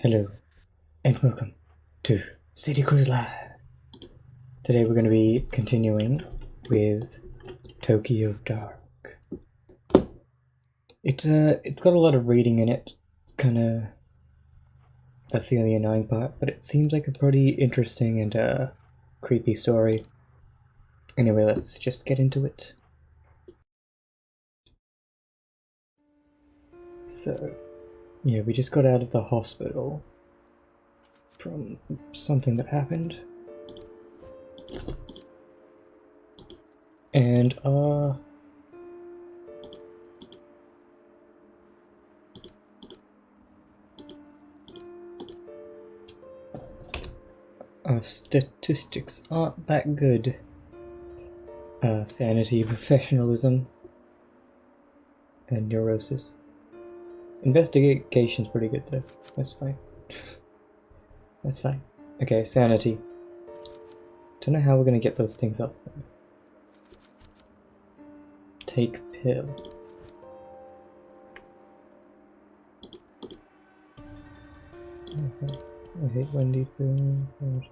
Hello, and welcome to City Cruise Live. Today we're going to be continuing with Tokyo Dark. It's got a lot of reading in it. It's that's the only annoying part, but it seems like a pretty interesting and creepy story. Anyway, let's just get into it. So, yeah, we just got out of the hospital from something that happened. And, our statistics aren't that good. Sanity, professionalism, and neurosis. Investigation's pretty good though. That's fine. That's fine. Okay, sanity. Don't know how we're gonna get those things up. Take pill. Okay. I hate when these pills.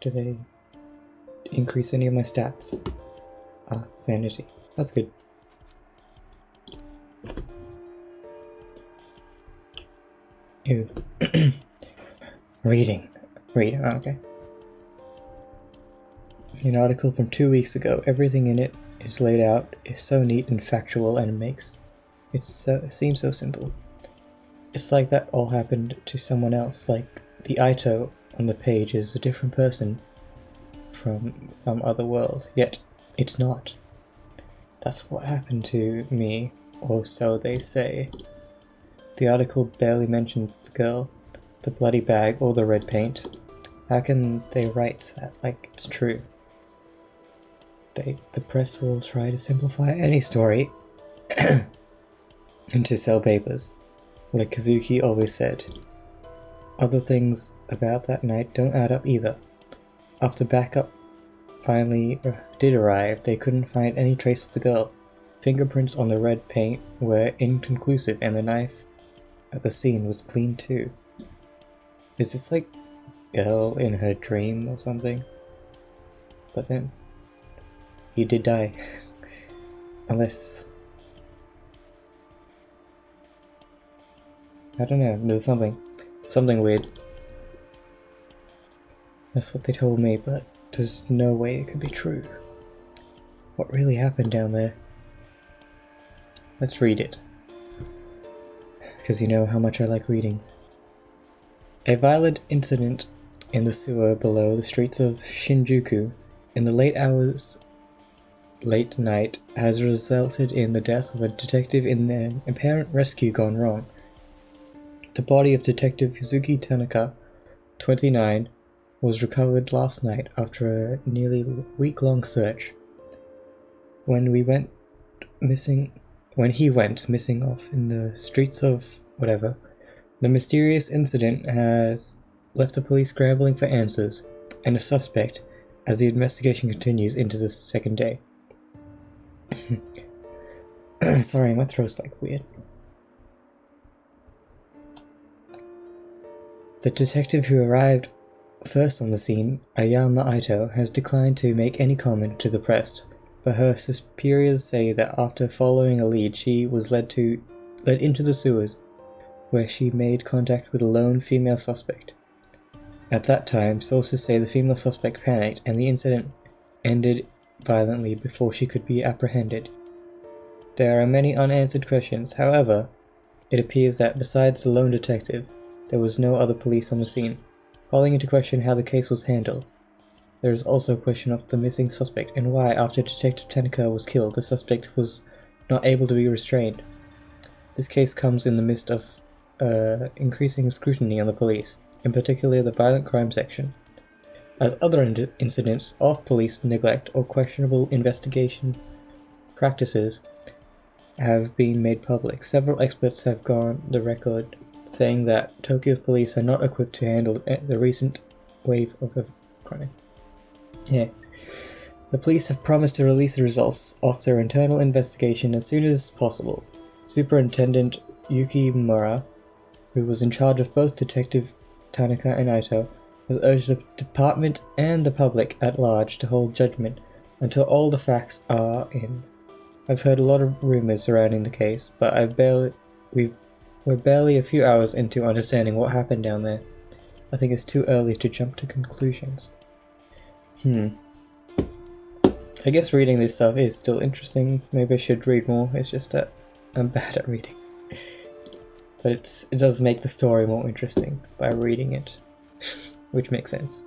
Do they increase any of my stats? Sanity. That's good. Ew. Reading. Okay. An article from 2 weeks ago. Everything in it is laid out, is so neat and factual, and it seems so simple. It's like that all happened to someone else, like the Ito on the page is a different person from some other world, yet it's not. That's what happened to me, or so they say. The article barely mentioned the girl, the bloody bag, or the red paint. How can they write that like it's true? The press will try to simplify any story and to sell papers, like Kazuki always said. Other things about that night don't add up either. After backup finally did arrive, they couldn't find any trace of the girl. Fingerprints on the red paint were inconclusive, and the knife at the scene was clean too. Is this like girl in her dream or something? But then he did die. Unless I don't know, there's something weird. That's what they told me, but there's no way it could be true. What really happened down there? Let's read it. Because you know how much I like reading. A violent incident in the sewer below the streets of Shinjuku in the late night has resulted in the death of a detective in an apparent rescue gone wrong. The body of Detective Kazuki Tanaka, 29, was recovered last night after a nearly week-long search. When he went missing off in the streets of whatever, the mysterious incident has left the police scrambling for answers and a suspect as the investigation continues into the second day. Sorry, my throat's like weird. The detective who arrived first on the scene, Ayama Ito, has declined to make any comment to the press, but her superiors say that after following a lead, she was led into the sewers, where she made contact with a lone female suspect. At that time, sources say the female suspect panicked and the incident ended violently before she could be apprehended. There are many unanswered questions. However, it appears that besides the lone detective, there was no other police on the scene, calling into question how the case was handled. There is also a question of the missing suspect and why, after Detective Tanaka was killed, the suspect was not able to be restrained. This case comes in the midst of increasing scrutiny on the police, in particular the violent crime section. As other incidents of police neglect or questionable investigation practices have been made public, several experts have gone the record saying that Tokyo's police are not equipped to handle the recent wave of crime. Yeah. The police have promised to release the results of their internal investigation as soon as possible. Superintendent Yukimura who was in charge of both Detective Tanaka and Ito, has urged the department and the public at large to hold judgment until all the facts are in. I've heard a lot of rumors surrounding the case, but we're barely a few hours into understanding what happened down there. I think it's too early to jump to conclusions. I guess reading this stuff is still interesting. Maybe I should read more. It's just that I'm bad at reading. But it does make the story more interesting by reading it. Which makes sense.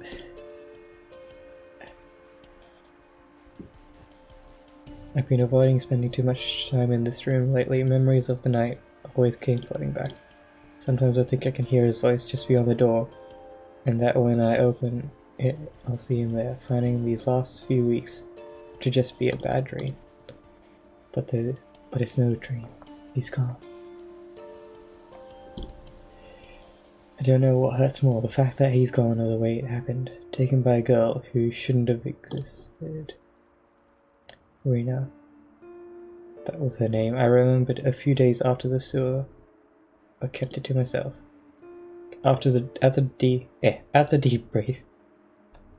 I've been avoiding spending too much time in this room lately. Memories of the night always came flooding back. Sometimes I think I can hear his voice just beyond the door, and that when I open it, I'll see him there, finding these last few weeks to just be a bad dream. But it's no dream. He's gone. I don't know what hurts more, the fact that he's gone or the way it happened. Taken by a girl who shouldn't have existed. Rena. That was her name. I remembered a few days after the sewer, but kept it to myself. At the debrief,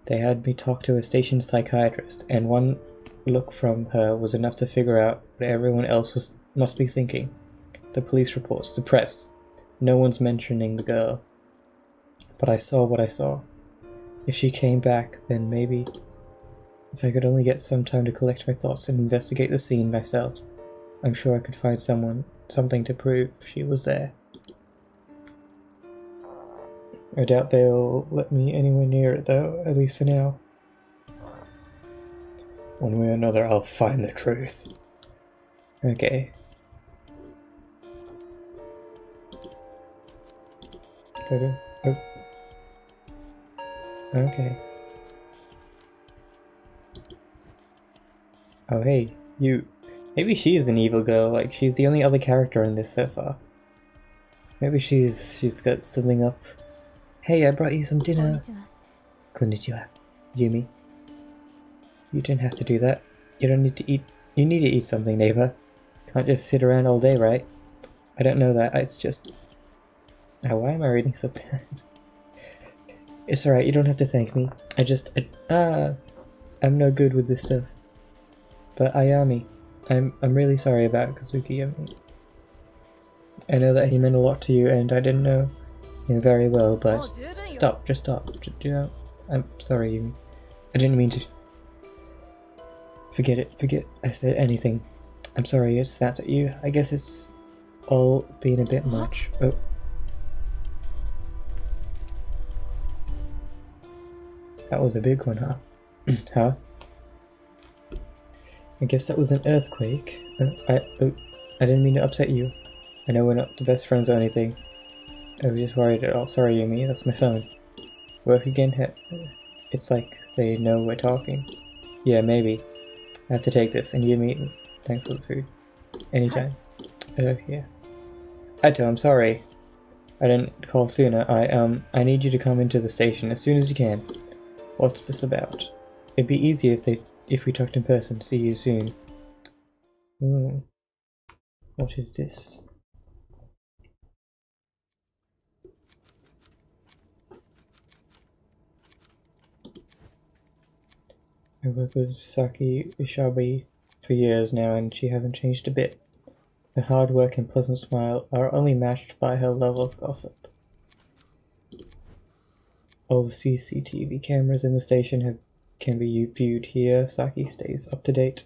they had me talk to a station psychiatrist, and one look from her was enough to figure out what everyone else must be thinking. The police reports, the press. No one's mentioning the girl. But I saw what I saw. If she came back, then maybe... If I could only get some time to collect my thoughts and investigate the scene myself, I'm sure I could find something to prove she was there. I doubt they'll let me anywhere near it though, at least for now. One way or another, I'll find the truth. Okay. Oh. Okay. Oh hey, you... Maybe she's an evil girl, like she's the only other character in this so far. Maybe she's got something up. Hey, I brought you some dinner. Konnichiwa. Yumi. You didn't have to do that. You don't need to eat. You need to eat something, neighbor. Can't just sit around all day, right? I don't know that. It's just... Oh, why am I reading so bad? It's alright, you don't have to thank me. I'm no good with this stuff. But Ayami, I'm really sorry about Kazuki. I know that he meant a lot to you, and I didn't know him very well, but stop, just stop. You know, I'm sorry, Yumi. I didn't mean to. Forget I said anything. I'm sorry it snapped at you. I guess it's all been a bit much. Oh. That was a big one, huh? Huh? I guess that was an earthquake. I didn't mean to upset you. I know we're not the best friends or anything. I was just worried at all. Sorry, Yumi, that's my phone. Work again? It's like they know we're talking. Yeah, maybe. I have to take this, and Yumi, thanks for the food. Anytime. Yeah. Ito, I'm sorry. I didn't call sooner. I need you to come into the station as soon as you can. What's this about? It'd be easier if we talked in person. See you soon. What is this? I worked with Saki Ishabi for years now, and she hasn't changed a bit. Her hard work and pleasant smile are only matched by her level of gossip. All the CCTV cameras in the station can be viewed here. Saki stays up to date.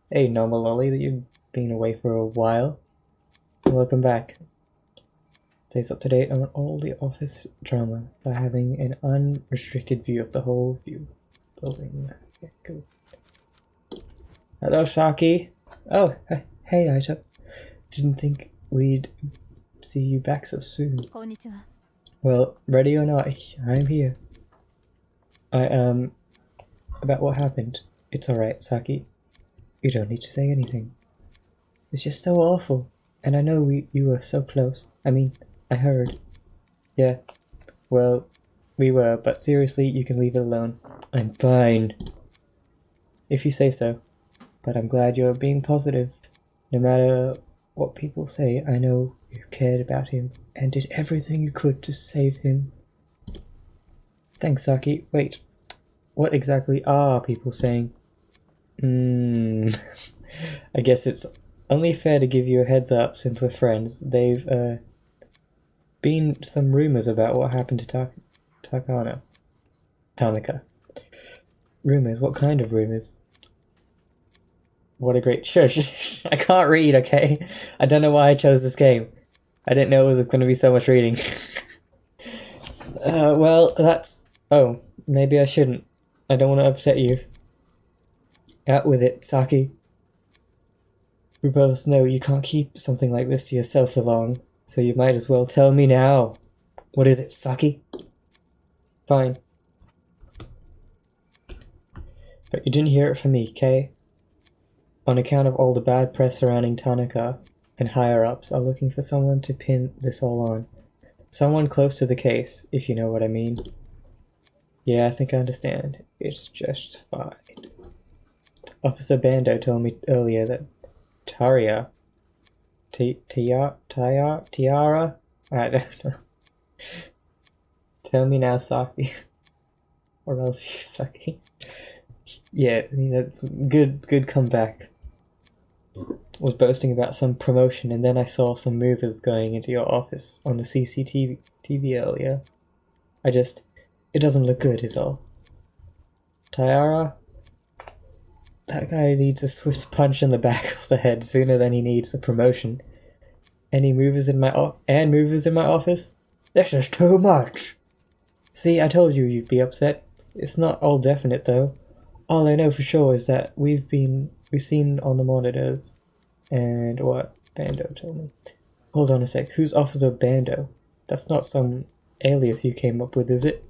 Hey, normal lolly, that you've been away for a while. Welcome back. Stays up to date on all the office drama by having an unrestricted view of the whole building. Okay, cool. Hello, Saki. Oh, hey, Aisha. Didn't think we'd see you back so soon. Konnichiwa. Well, ready or not, I'm here. About what happened. It's alright, Saki. You don't need to say anything. It's just so awful. And I know you were so close. I mean, I heard. Yeah. Well, we were, but seriously, you can leave it alone. I'm fine. If you say so. But I'm glad you're being positive. No matter what people say, I know You cared about him and did everything you could to save him. Thanks, Saki. Wait, what exactly are people saying? I guess it's only fair to give you a heads up since we're friends. They've been some rumors about what happened to Tanaka. Rumors? What kind of rumors? What a great... Shush. I can't read, okay? I don't know why I chose this game. I didn't know it was going to be so much reading. Well, that's... Oh, maybe I shouldn't. I don't want to upset you. Out with it, Saki. We both know you can't keep something like this to yourself for long, so you might as well tell me now. What is it, Saki? Fine. But you didn't hear it from me, Kay? On account of all the bad press surrounding Tanaka, and higher-ups are looking for someone to pin this all on. Someone close to the case, if you know what I mean. Yeah, I think I understand. It's just fine. Officer Bando told me earlier that Tiara? I don't know. Tell me now, Saki. Or else you sucky. Yeah, that's good comeback. Was boasting about some promotion, and then I saw some movers going into your office on the CCTV earlier. It doesn't look good, is all. Tiara? That guy needs a swift punch in the back of the head sooner than he needs the promotion. Any movers in my office? This is too much! See, I told you you'd be upset. It's not all definite, though. All I know for sure is that we've seen on the monitors, and what Bando told me. Hold on a sec, who's Officer Bando? That's not some alias you came up with, is it?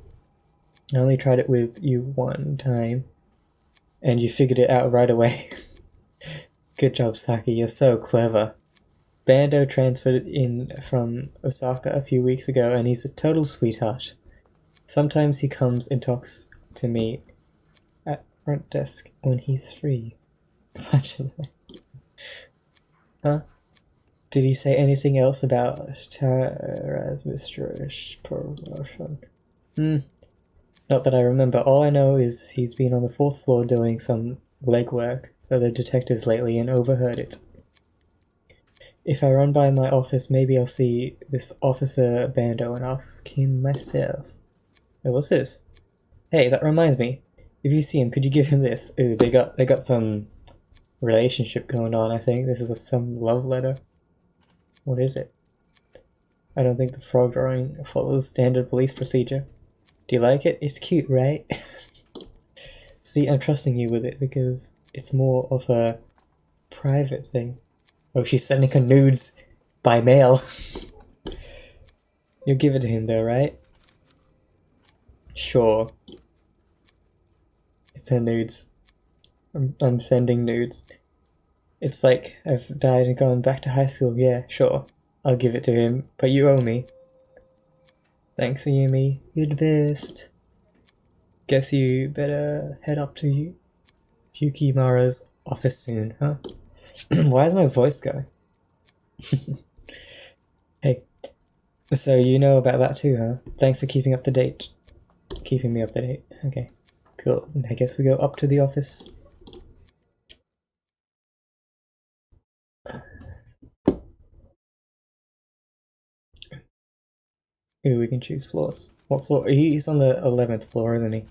I only tried it with you one time, and you figured it out right away. Good job, Saki, you're so clever. Bando transferred in from Osaka a few weeks ago, and he's a total sweetheart. Sometimes he comes and talks to me at front desk when he's free. Huh? Did he say anything else about Tara's mistress promotion? Not that I remember. All I know is he's been on the 4th floor doing some legwork for the detectives lately and overheard it. If I run by my office, maybe I'll see this Officer Bando and ask him myself. Oh, what's this? Hey, that reminds me. If you see him, could you give him this? Ooh, they got some relationship going on, I think. This is some love letter. What is it? I don't think the frog drawing follows standard police procedure. Do you like it? It's cute, right? See, I'm trusting you with it because it's more of a private thing. Oh, she's sending her nudes by mail. You'll give it to him though, right? Sure. It's her nudes. I'm sending nudes. It's like I've died and gone back to high school. Yeah, sure. I'll give it to him, but you owe me. Thanks, Ayumi. You're the best. Guess you better head up to Yukimura's office soon, huh? Why is my voice going? Hey, so you know about that too, huh? Thanks for keeping up to date. Keeping me up to date. Okay, cool. I guess we go up to the office. Ooh, we can choose floors. What floor? He's on the 11th floor, isn't he?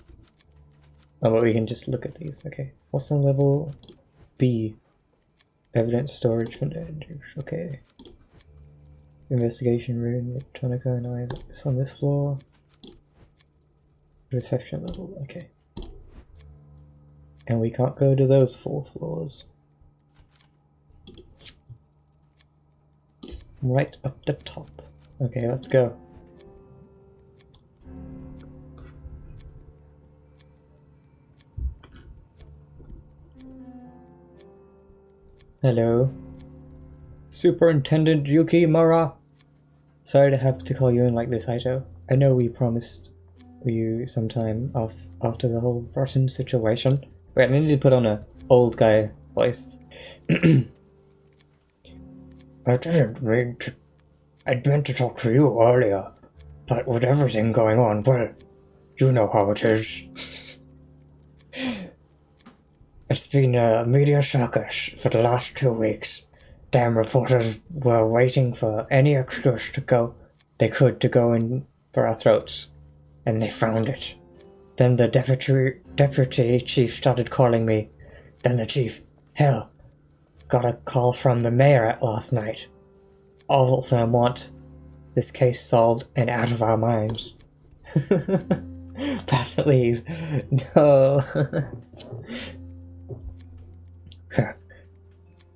Oh, but we can just look at these. Okay. What's on level B? Evidence storage for okay. Investigation room with Tanaka and I. It's on this floor. Reception level. Okay. And we can't go to those 4 floors. Right up the top. Okay, let's go. Hello. Superintendent Yukimura. Sorry to have to call you in like this, Aito. I know we promised you some time off after the whole rotten situation. Wait, I need to put on a old guy voice. I didn't mean to I'd meant to talk to you earlier, but with everything going on, well, you know how it is. It's been a media circus for the last 2 weeks. Damn reporters were waiting for any excuse they could go in for our throats, and they found it. Then the deputy chief started calling me. Then the chief, hell, got a call from the mayor last night. All of them want this case solved and out of our minds. Bad to leave. No.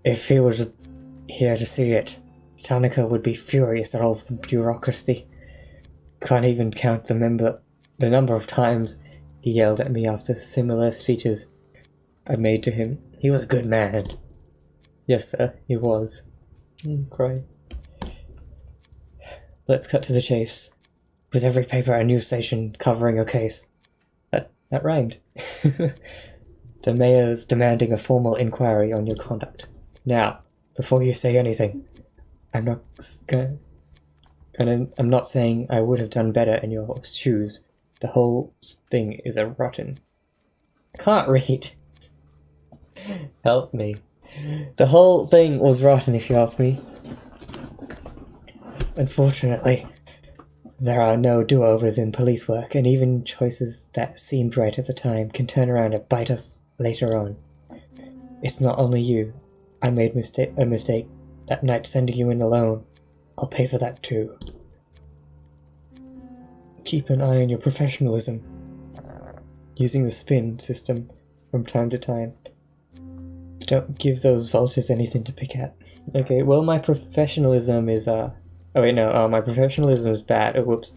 If he was here to see it, Tanaka would be furious at all the bureaucracy. Can't even count the number of times he yelled at me after similar speeches I made to him. He was a good man. Yes, sir, he was. Cry. Let's cut to the chase. With every paper and news station covering your case. That rhymed. The mayor's demanding a formal inquiry on your conduct. Now, before you say anything, I'm not saying I would have done better in your shoes. The whole thing is a rotten. I can't read. Help me. The whole thing was rotten, if you ask me. Unfortunately, there are no do-overs in police work, and even choices that seemed right at the time can turn around and bite us later on. It's not only you. I made a mistake that night sending you in alone. I'll pay for that too. Keep an eye on your professionalism. Using the spin system from time to time. Don't give those vultures anything to pick at. Okay, well, my professionalism is, oh wait, no, my professionalism is bad. Oh, whoops.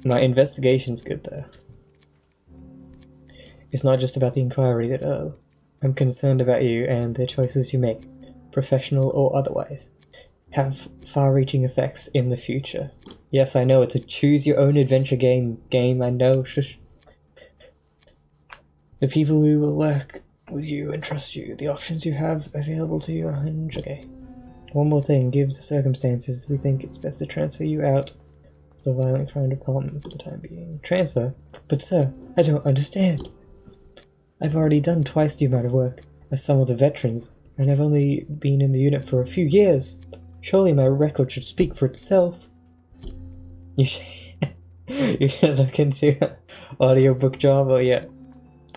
My investigation's good, though. It's not just about the inquiry that, I'm concerned about you and the choices you make, professional or otherwise, have far-reaching effects in the future. Yes, I know, it's a choose-your-own-adventure game, I know, shush. The people who will work with you and trust you, the options you have available to you, and okay. One more thing, given the circumstances, we think it's best to transfer you out of the violent crime department for the time being. Transfer? But sir, I don't understand. I've already done twice the amount of work as some of the veterans, and I've only been in the unit for a few years. Surely my record should speak for itself. You should look into audiobook job, or yeah,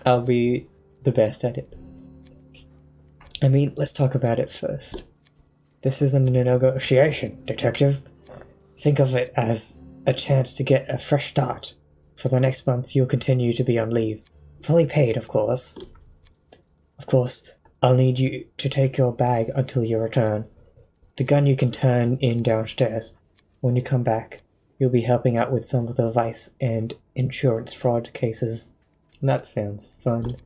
I'll be the best at it. I mean, let's talk about it first. This isn't a negotiation, detective. Think of it as a chance to get a fresh start. For the next month, you'll continue to be on leave. Fully paid, of course. Of course, I'll need you to take your bag until you return. The gun you can turn in downstairs. When you come back, you'll be helping out with some of the vice and insurance fraud cases. That sounds fun.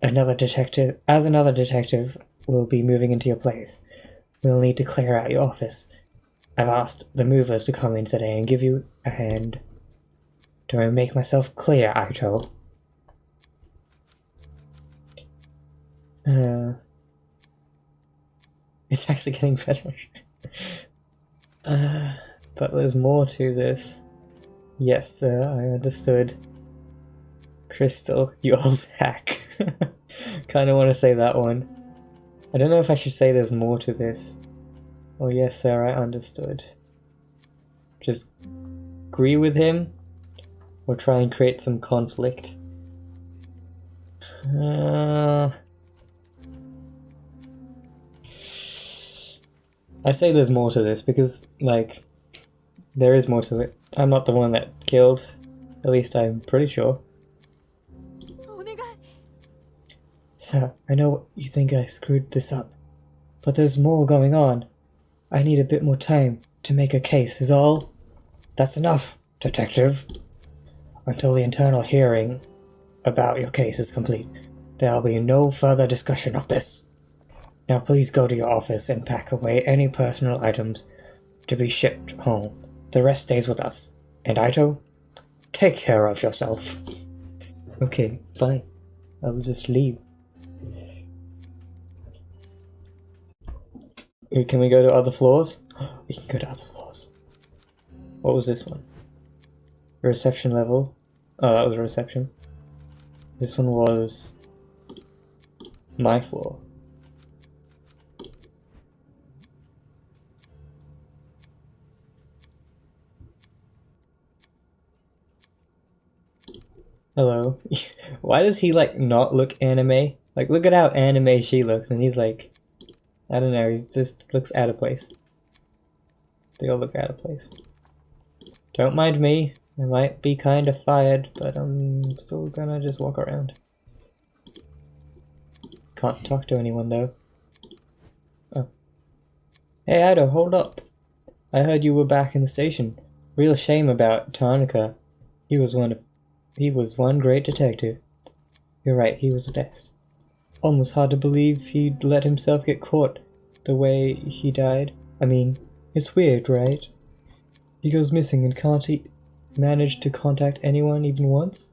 Another detective will be moving into your place. We'll need to clear out your office. I've asked the movers to come in today and give you a hand. Do I make myself clear, Aito? It's actually getting better. But there's more to this. Yes, sir, I understood. Crystal, you old hack. Kinda want to say that one. I don't know if I should say there's more to this. Oh yes, sir, I understood. Just agree with him? Or try and create some conflict? I say there's more to this because, like, there is more to it. I'm not the one that killed. At least I'm pretty sure. Sir, I know you think I screwed this up, but there's more going on. I need a bit more time to make a case, is all. That's enough, detective. Until the internal hearing about your case is complete, there'll be no further discussion of this. Now please go to your office and pack away any personal items to be shipped home. The rest stays with us. And Aito, take care of yourself. Okay, fine. I'll just leave. Can we go to other floors? We can go down the floors. What was this one? Reception level. Oh, that was a reception. This one was my floor. Hello. Why does he like not look anime? Like, look at how anime she looks, and he's like, I don't know, he just looks out of place. They all look out of place. Don't mind me. I might be kind of fired, but I'm still gonna just walk around. Can't talk to anyone though. Oh. Hey Ido, hold up. I heard you were back in the station. Real shame about Tanaka. He was one great detective. You're right, he was the best. Almost hard to believe he'd let himself get caught the way he died. I mean, it's weird, right? He goes missing and can't manage to contact anyone even once?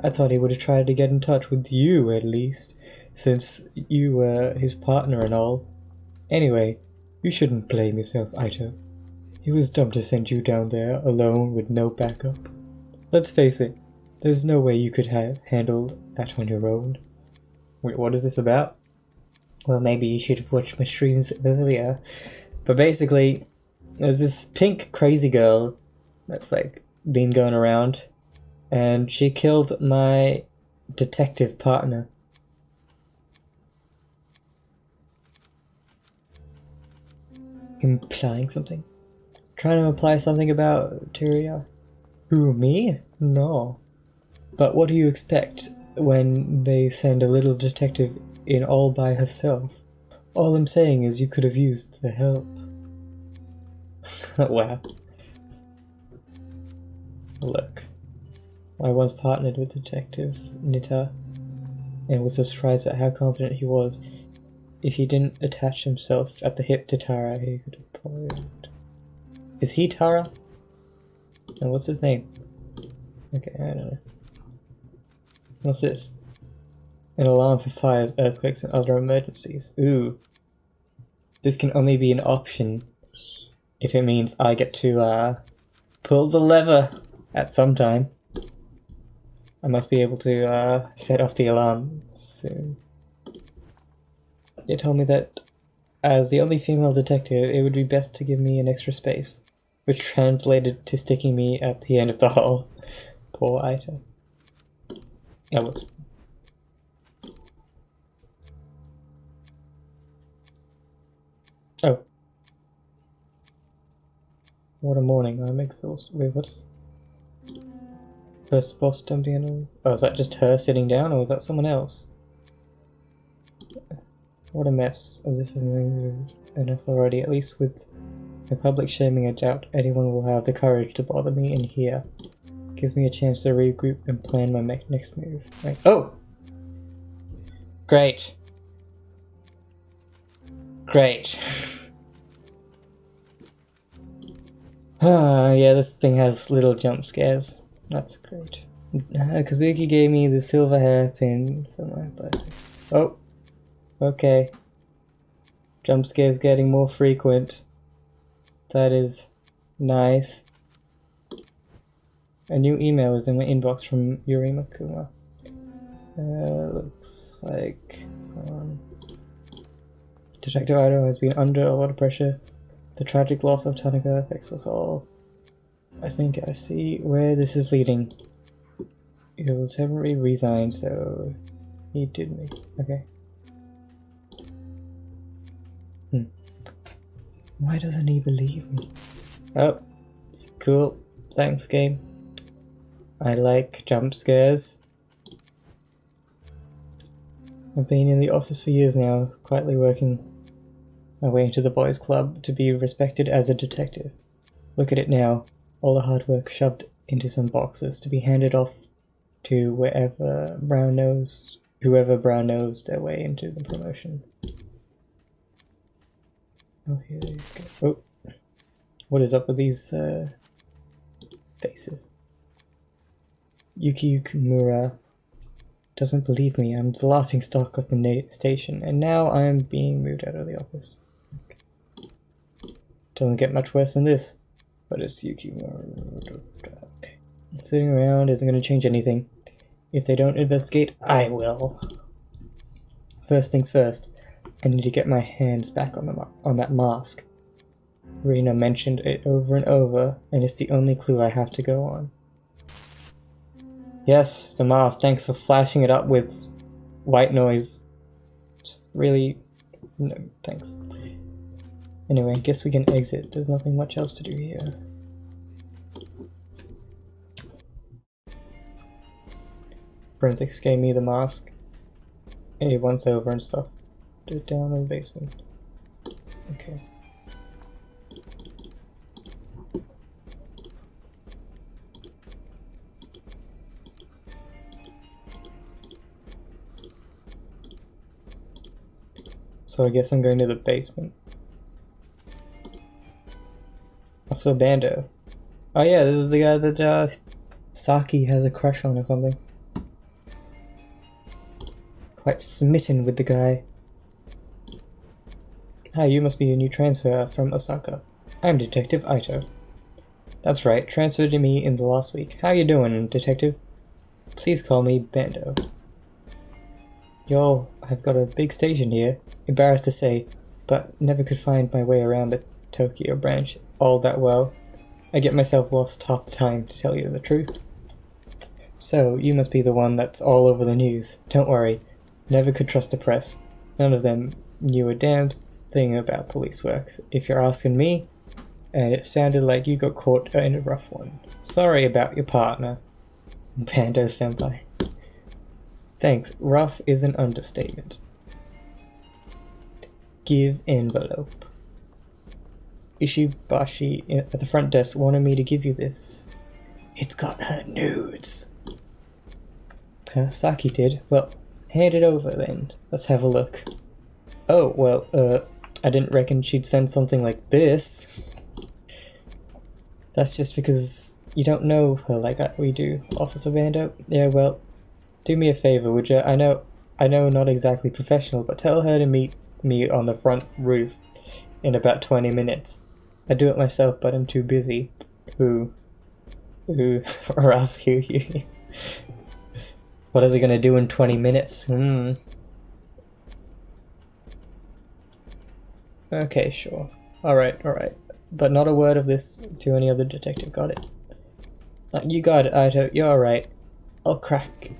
I thought he would have tried to get in touch with you at least, since you were his partner and all. Anyway, you shouldn't blame yourself, Ito. He was dumb to send you down there alone with no backup. Let's face it, there's no way you could have handled that on your own. Wait, what is this about? Well, maybe you should have watched my streams earlier. But basically, there's this pink crazy girl that's like been going around, and she killed my detective partner. Implying something? Trying to imply something about Tyria? Who, me? No. But what do you expect when they send a little detective in all by herself? All I'm saying is you could have used the help. Wow. Look. I once partnered with Detective Nita and was surprised at how confident he was. If he didn't attach himself at the hip to Tara, he could have probably... Is he Tara? And what's his name? Okay, I don't know. What's this? An alarm for fires, earthquakes, and other emergencies. Ooh. This can only be an option if it means I get to pull the lever at some time. I must be able to set off the alarm soon. They told me that as the only female detective, it would be best to give me an extra space, which translated to sticking me at the end of the hall. Poor Ita. That was... Oh. What a morning, I'm exhausted. Wait, what's... First boss jumping in? Oh, is that just her sitting down, or is that someone else? What a mess, as if I'm doing enough already, at least with the public shaming. I doubt anyone will have the courage to bother me in here. Gives me a chance to regroup and plan my next move. Right. Oh! Great. Great. Yeah, this thing has little jump scares. That's great. Kazuki gave me the silver hairpin for my birthday. Oh! Okay. Jump scares getting more frequent. That is nice. A new email is in my inbox from Yurima Kuma. Looks like someone... Detective Ido has been under a lot of pressure. The tragic loss of Tanaka affects us all. I think I see where this is leading. He will temporarily resign, so he did me. Okay. Why doesn't he believe me? Oh, cool. Thanks, game. I like jump scares. I've been in the office for years now, quietly working my way into the boys' club to be respected as a detective. Look at it now. All the hard work shoved into some boxes to be handed off to whoever brown nosed their way into the promotion. Oh, here you go. Oh, what is up with these faces? Yuki Ukumura doesn't believe me. I'm the laughing stock of the station, and now I'm being moved out of the office. Doesn't get much worse than this. But it's Yuki. Sitting around isn't going to change anything. If they don't investigate, I will. First things first, I need to get my hands back on that mask. Rena mentioned it over and over, and it's the only clue I have to go on. Yes, the mask. Thanks for flashing it up with white noise. Just really... no, thanks. Anyway, I guess we can exit. There's nothing much else to do here. Forensics gave me the mask. Hey, once over and stuff. Do it down in the basement. Okay. So I guess I'm going to the basement. Officer Bando. Oh yeah, this is the guy that Saki has a crush on or something. Quite smitten with the guy. Hi, you must be a new transfer from Osaka. I'm Detective Ito. That's right, transferred to me in the last week. How you doing, Detective? Please call me Bando. Yo, I've got a big station here. Embarrassed to say, but never could find my way around the Tokyo branch all that well. I get myself lost half the time, to tell you the truth. So, you must be the one that's all over the news. Don't worry. Never could trust the press. None of them knew a damn thing about police work, if you're asking me. And it sounded like you got caught in a rough one. Sorry about your partner. Bando-senpai. Thanks. Rough is an understatement. Give envelope. Ishibashi at the front desk wanted me to give you this. It's got her nudes. Saki did. Well, hand it over then. Let's have a look. Oh, well, I didn't reckon she'd send something like this. That's just because you don't know her like we do, Officer Bando. Yeah, well, do me a favor, would you? I know not exactly professional, but tell her to meet me on the front roof in about 20 minutes. I do it myself, but I'm too busy. Or else you. What are they gonna do in 20 minutes? Okay, sure. Alright. But not a word of this to any other detective, got it? You got it, Ito, you're alright. I'll crack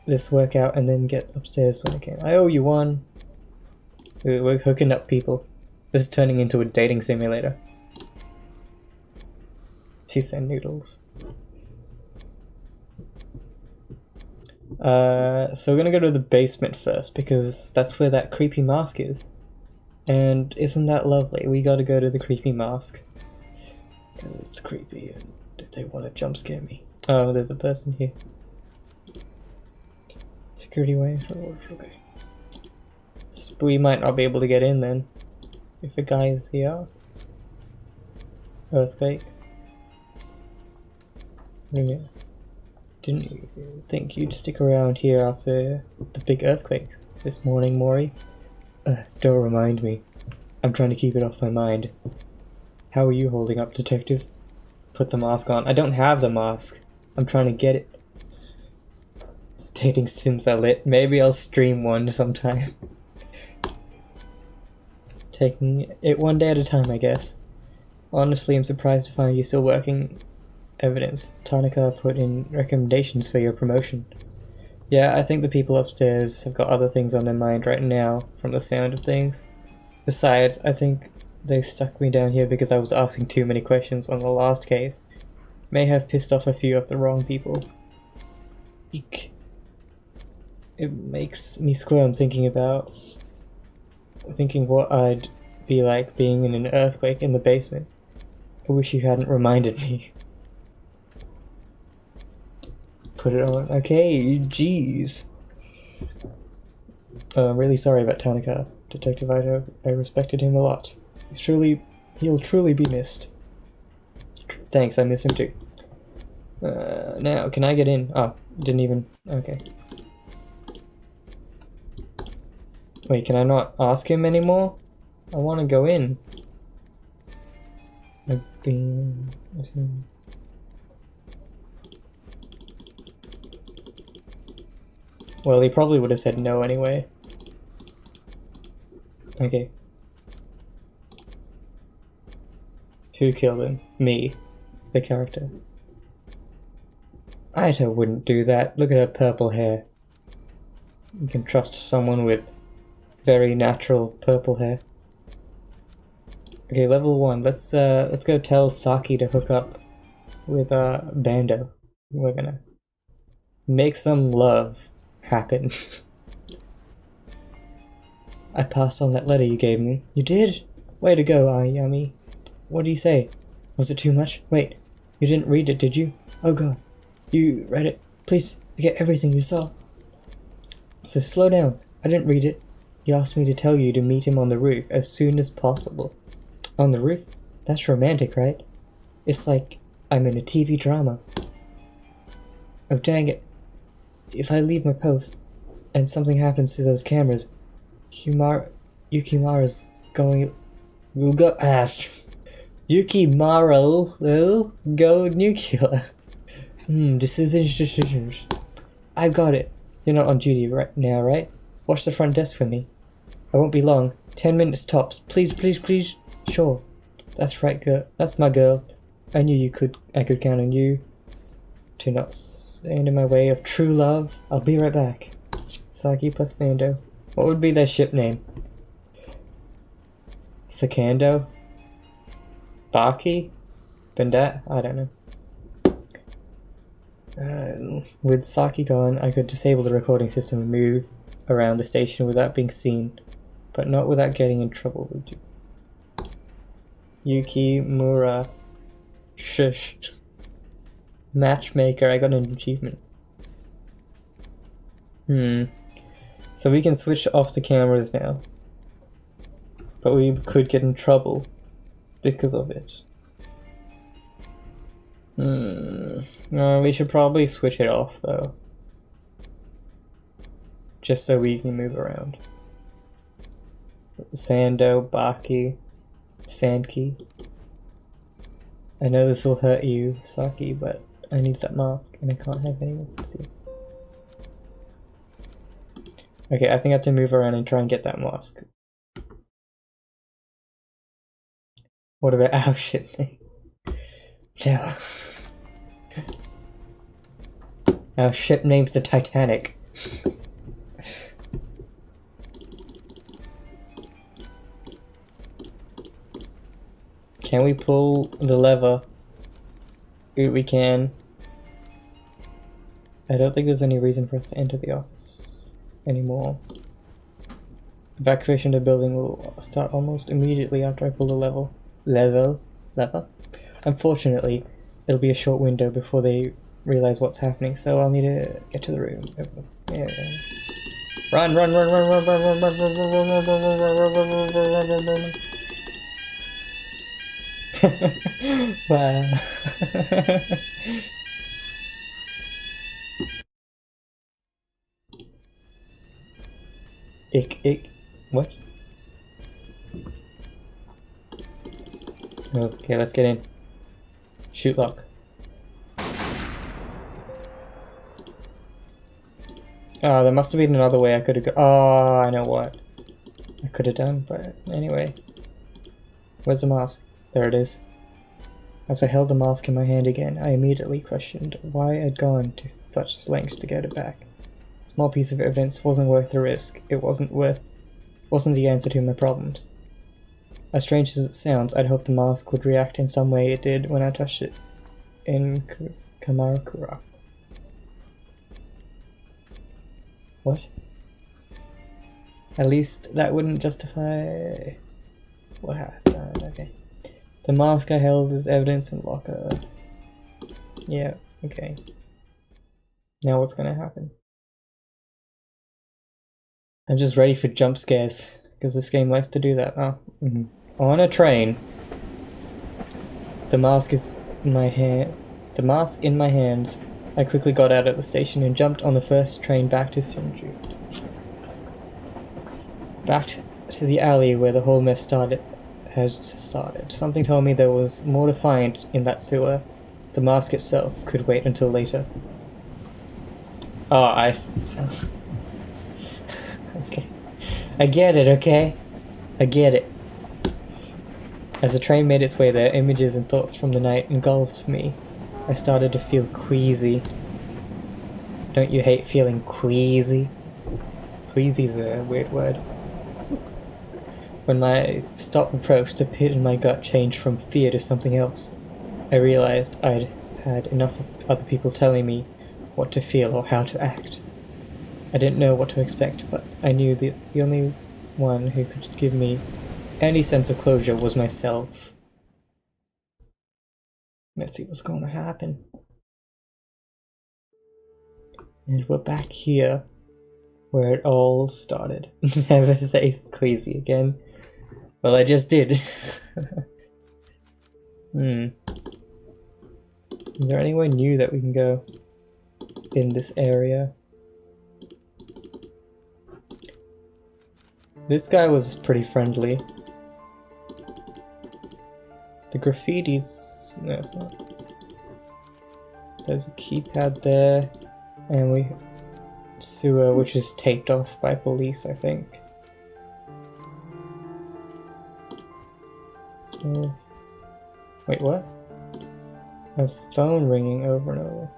this work out and then get upstairs when I can. I owe you one. We're hooking up people. This is turning into a dating simulator. She said noodles. So we're gonna go to the basement first because that's where that creepy mask is. And isn't that lovely? We gotta go to the creepy mask. Because it's creepy and they want to jump scare me. Oh, there's a person here. Security way. Okay. We might not be able to get in then. If a guy is here. Earthquake. Didn't you think you'd stick around here after the big earthquake this morning, Mori? Don't remind me. I'm trying to keep it off my mind. How are you holding up, Detective? Put the mask on. I don't have the mask. I'm trying to get it. Dating sims are lit. Maybe I'll stream one sometime. Taking it one day at a time, I guess. Honestly, I'm surprised to find you still working. Evidence. Tanaka put in recommendations for your promotion. Yeah, I think the people upstairs have got other things on their mind right now, from the sound of things. Besides, I think they stuck me down here because I was asking too many questions on the last case. May have pissed off a few of the wrong people. Eek. It makes me squirm thinking what I'd be like being in an earthquake in the basement. I wish you hadn't reminded me. Put it on. Okay, jeez. I'm really sorry about Tanaka, Detective Ito. I respected him a lot. He'll truly be missed. Thanks, I miss him too. Now, can I get in? Oh, didn't even... Okay. Wait, can I not ask him anymore? I want to go in. Well, he probably would have said no anyway. Okay. Who killed him? Me. The character. Aito wouldn't do that. Look at her purple hair. You can trust someone with very natural purple hair. Okay, level 1. Let's go tell Saki to hook up with Bando. We're gonna make some love happen. I passed on that letter you gave me. You did? Way to go, Ayami. What do you say? Was it too much? Wait, you didn't read it, did you? Oh god. You read it. Please forget everything you saw. So slow down. I didn't read it. He asked me to tell you to meet him on the roof as soon as possible. On the roof? That's romantic, right? It's like I'm in a TV drama. Oh dang it. If I leave my post and something happens to those cameras, Yukimaru's going... will go... Yukimaru will go nuclear. Decisions. I've got it. You're not on duty right now, right? Watch the front desk for me. I won't be long. 10 minutes tops. Please, please, please. Sure. That's right, girl. That's my girl. I knew I could count on you to not stand in my way of true love. I'll be right back. Saki plus Mando. What would be their ship name? Sakando? Baki? Bendet? I don't know. With Saki gone, I could disable the recording system and move around the station without being seen, but not without getting in trouble with you. Yukimura. Shush. Matchmaker, I got an achievement. So we can switch off the cameras now. But we could get in trouble because of it. We should probably switch it off though. Just so we can move around. Sando, Baki, Sandkey. I know this will hurt you, Saki, but I need that mask and I can't have anyone see. Okay, I think I have to move around and try and get that mask. What about our ship name? No. Our ship name's the Titanic. Can we pull the lever? We can. I don't think there's any reason for us to enter the office anymore. Evacuation of the building will start almost immediately after I pull the lever. Unfortunately, it'll be a short window before they realize what's happening, so I'll need to get to the room. Yeah. Run! Wow. Ick. What? Okay, let's get in. Shoot lock. Oh, there must have been another way I could have go. Oh, I know what I could have done, but anyway. Where's the mask? There it is. As I held the mask in my hand again, I immediately questioned why I'd gone to such lengths to get it back. A small piece of evidence wasn't worth the risk. It wasn't the answer to my problems. As strange as it sounds, I'd hoped the mask would react in some way it did when I touched it in Kamarakura. What? At least that wouldn't justify what happened. Okay. The mask I held as evidence in locker. Yeah, okay. Now what's gonna happen? I'm just ready for jump scares, because this game likes to do that. On a train. The mask in my hands. I quickly got out at the station and jumped on the first train back to Shinju. Back to the alley where the whole mess had had started. Something told me there was more to find in that sewer. The mask itself could wait until later. Oh, okay. I get it, okay? I get it. As the train made its way there, images and thoughts from the night engulfed me. I started to feel queasy. Don't you hate feeling queasy? Queasy's a weird word. When my stop approached, the pit in my gut changed from fear to something else. I realized I'd had enough of other people telling me what to feel or how to act. I didn't know what to expect, but I knew the only one who could give me any sense of closure was myself. Let's see what's going to happen. And we're back here, where it all started. Never say queasy again. Well, I just did. Is there anywhere new that we can go in this area? This guy was pretty friendly. The graffiti's... no, it's not. There's a keypad there, and we... sewer, which is taped off by police, I think. Oh. Wait, what? A phone ringing over and over.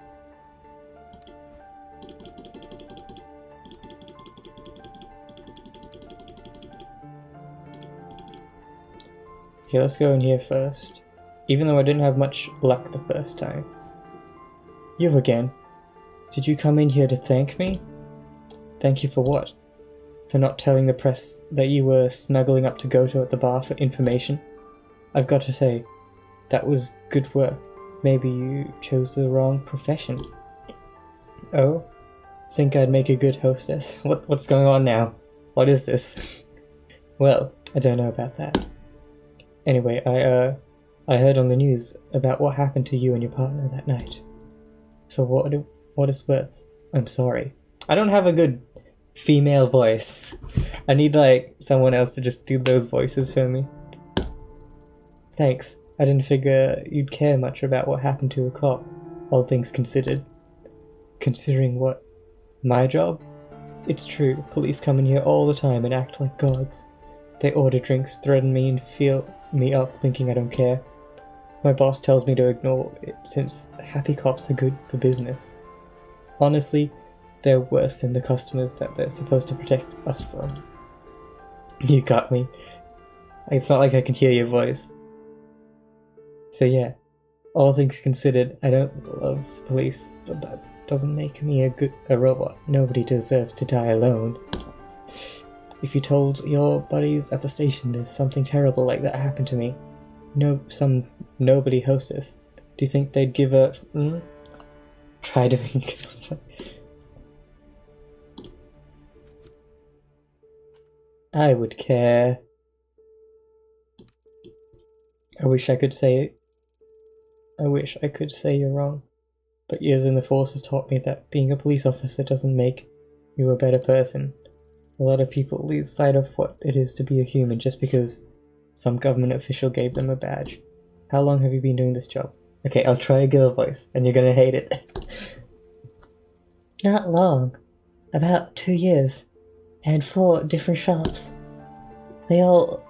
Okay, let's go in here first. Even though I didn't have much luck the first time. You again. Did you come in here to thank me? Thank you for what? For not telling the press that you were snuggling up to Goto at the bar for information? I've got to say, that was good work. Maybe you chose the wrong profession. Oh? Think I'd make a good hostess? What's going on now? What is this? Well, I don't know about that. Anyway, I heard on the news about what happened to you and your partner that night. For what it's worth, I'm sorry. I don't have a good female voice. I need, like, someone else to just do those voices for me. Thanks. I didn't figure you'd care much about what happened to a cop, all things considered. Considering what? My job? It's true, police come in here all the time and act like gods. They order drinks, threaten me, and feel me up thinking I don't care. My boss tells me to ignore it since happy cops are good for business. Honestly, they're worse than the customers that they're supposed to protect us from. You got me. It's not like I can hear your voice. So yeah, all things considered, I don't love the police, but that doesn't make me a robot. Nobody deserves to die alone. If you told your buddies at the station there's something terrible like that happened to me, some nobody hostess, do you think they'd give a... Try doing... I would care. I wish I could say you're wrong, but years in the force has taught me that being a police officer doesn't make you a better person. A lot of people lose sight of what it is to be a human just because some government official gave them a badge. How long have you been doing this job? Okay, I'll try a girl voice, and you're gonna hate it. Not long. About 2 years. And 4 different shops. They all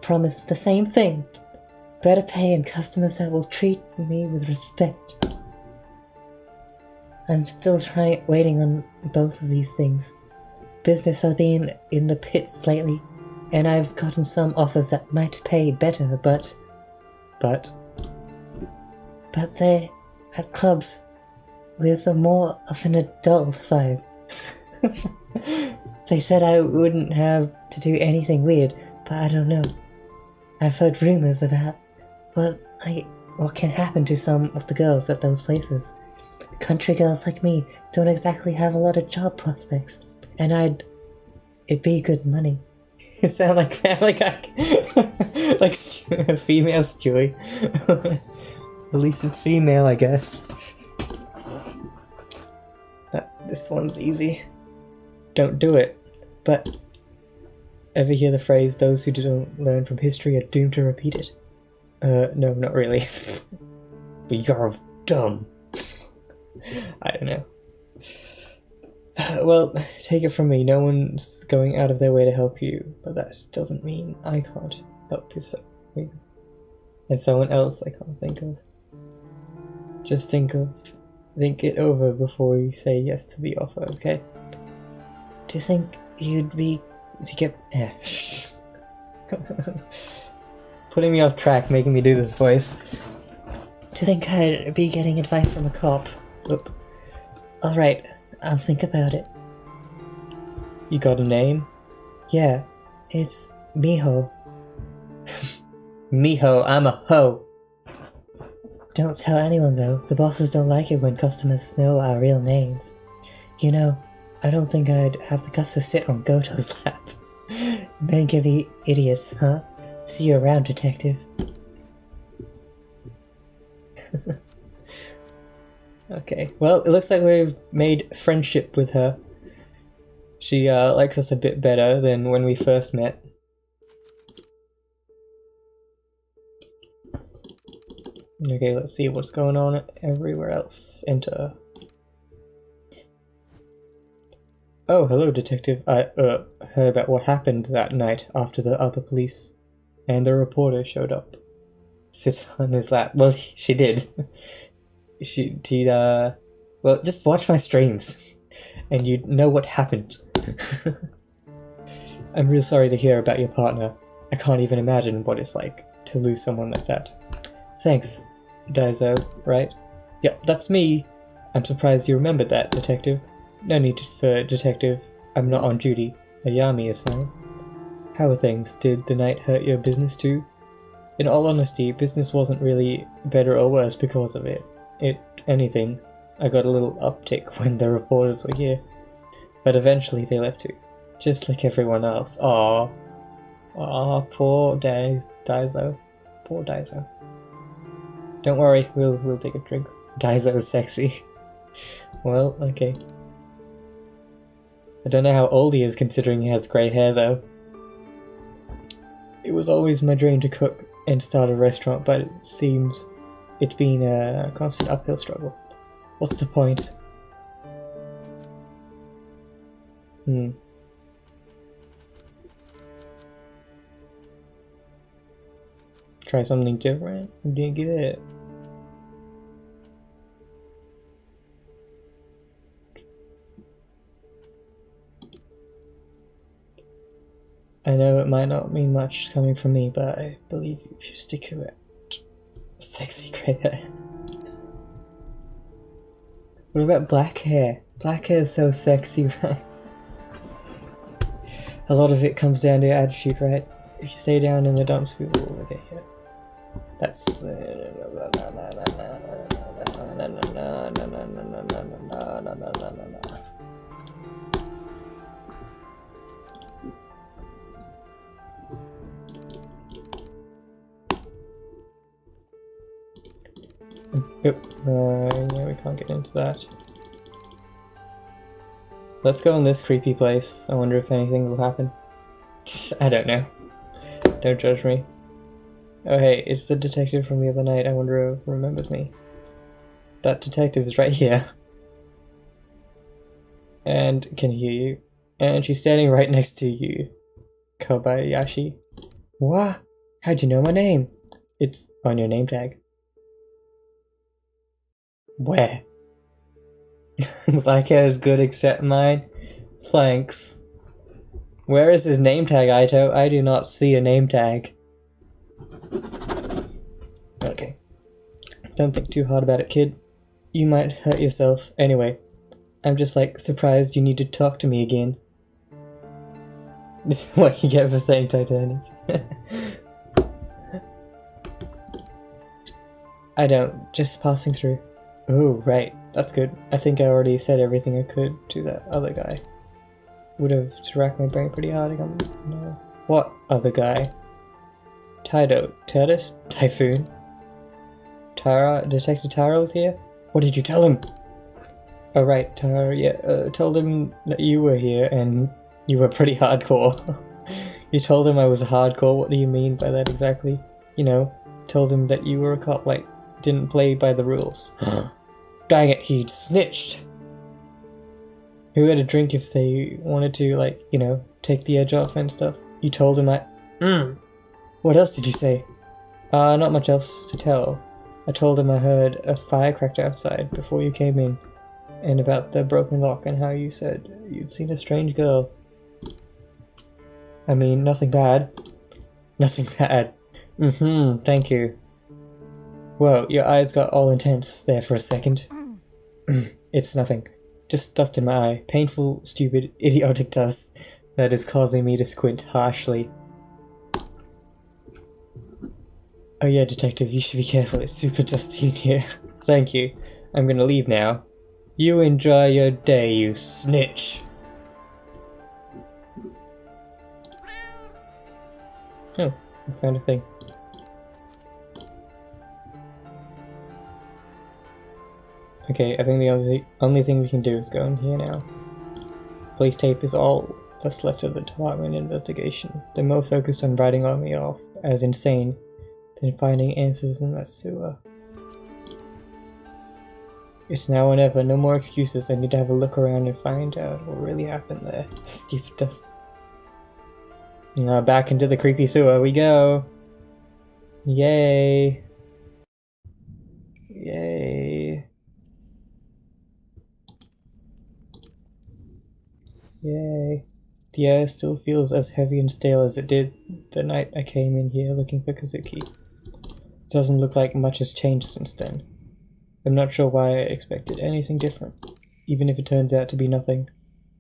promise the same thing. Better pay and customers that will treat me with respect. I'm still waiting on both of these things. Business has been in the pits lately, and I've gotten some offers that might pay better, but they're at clubs with a more of an adult vibe. They said I wouldn't have to do anything weird, but I don't know. I've heard rumors about what can happen to some of the girls at those places. Country girls like me don't exactly have a lot of job prospects, and it'd be good money. You sound like Family Guy. Like a female Stewie. At least it's female, I guess. This one's easy. Don't do it. But Ever hear the phrase, those who don't learn from history are doomed to repeat it? No, not really. But you're dumb. I don't know. Well, take it from me, no one's going out of their way to help you, but that doesn't mean I can't help you. There's someone else I can't think of. Just think it over before you say yes to the offer, okay? Do you think you'd be to get putting me off track, making me do this voice. Do you think I'd be getting advice from a cop? Oop. Alright, I'll think about it. You got a name? Yeah, it's Miho. Miho, I'm a hoe. Don't tell anyone though, the bosses don't like it when customers know our real names. You know, I don't think I'd have the guts to sit on Goto's lap. Men can be idiots, huh? See you around, detective. Okay, well, it looks like we've made friendship with her. She likes us a bit better than when we first met. Okay, let's see what's going on everywhere else. Enter. Oh, hello, detective. I heard about what happened that night after the other police and the reporter showed up. Sits on his lap. Well, she did. Well, just watch my streams and you'd know what happened. I'm real sorry to hear about your partner. I can't even imagine what it's like to lose someone like that. Thanks, Daiso, right? Yep, that's me. I'm surprised you remembered that, detective. No need for detective. I'm not on duty. Ayami is fine. How are things? Did the night hurt your business too? In all honesty, business wasn't really better or worse because of it. If anything, I got a little uptick when the reporters were here. But eventually they left too. Just like everyone else. Aww. Aww, poor Daiso. Poor Daiso. Don't worry, we'll take a drink. Daiso's sexy. Well, okay. I don't know how old he is considering he has grey hair though. It was always my dream to cook and start a restaurant, but it seems it's been a constant uphill struggle. What's the point? Try something different? Didn't get it. I know it might not mean much coming from me, but I believe you should stick to it. Sexy grey hair. What about black hair? Black hair is so sexy, right? A lot of it comes down to your attitude, right? If you stay down in the dumps, people will get hit. That's... Yep, yeah, we can't get into that. Let's go in this creepy place. I wonder if anything will happen. I don't know. Don't judge me. Oh hey, it's the detective from the other night. I wonder if he remembers me. That detective is right here. And can hear you. And she's standing right next to you. Kobayashi. What? How'd you know my name? It's on your name tag. Where? Black hair is good except mine. Thanks. Where is his name tag, Aito? I do not see a name tag. Okay. Don't think too hard about it, kid. You might hurt yourself. Anyway, I'm just like surprised you need to talk to me again. This is what you get for saying Titanic. I don't. Just passing through. Oh, right. That's good. I think I already said everything I could to that other guy. Would have racked my brain pretty hard. No. What other guy? Taido. Turtis? Typhoon? Tara? Detective Tara was here? What did you tell him? Oh, right. Tara, yeah. Told him that you were here and you were pretty hardcore. You told him I was hardcore. What do you mean by that exactly? You know, told him that you were a cop, like, didn't play by the rules. Dang it, he'd snitched! Who had a drink if they wanted to, like, you know, take the edge off and stuff? You told him I... What else did you say? Not much else to tell. I told him I heard a firecracker outside before you came in, and about the broken lock and how you said you'd seen a strange girl. I mean, nothing bad. Nothing bad. Thank you. Whoa, your eyes got all intense there for a second. It's nothing. Just dust in my eye. Painful, stupid, idiotic dust that is causing me to squint harshly. Oh yeah, detective, you should be careful. It's super dusty in here. Thank you. I'm gonna leave now. You enjoy your day, you snitch. Oh, I found a thing. Okay, I think the only thing we can do is go in here now. Police tape is all that's left of the department investigation. They're more focused on writing on me off as insane than finding answers in that sewer. It's now or never, no more excuses. I need to have a look around and find out what really happened there. Stupid dust. Now back into the creepy sewer we go! Yay! Yay! Yay. The air still feels as heavy and stale as it did the night I came in here looking for Kazuki. Doesn't look like much has changed since then. I'm not sure why I expected anything different. Even if it turns out to be nothing,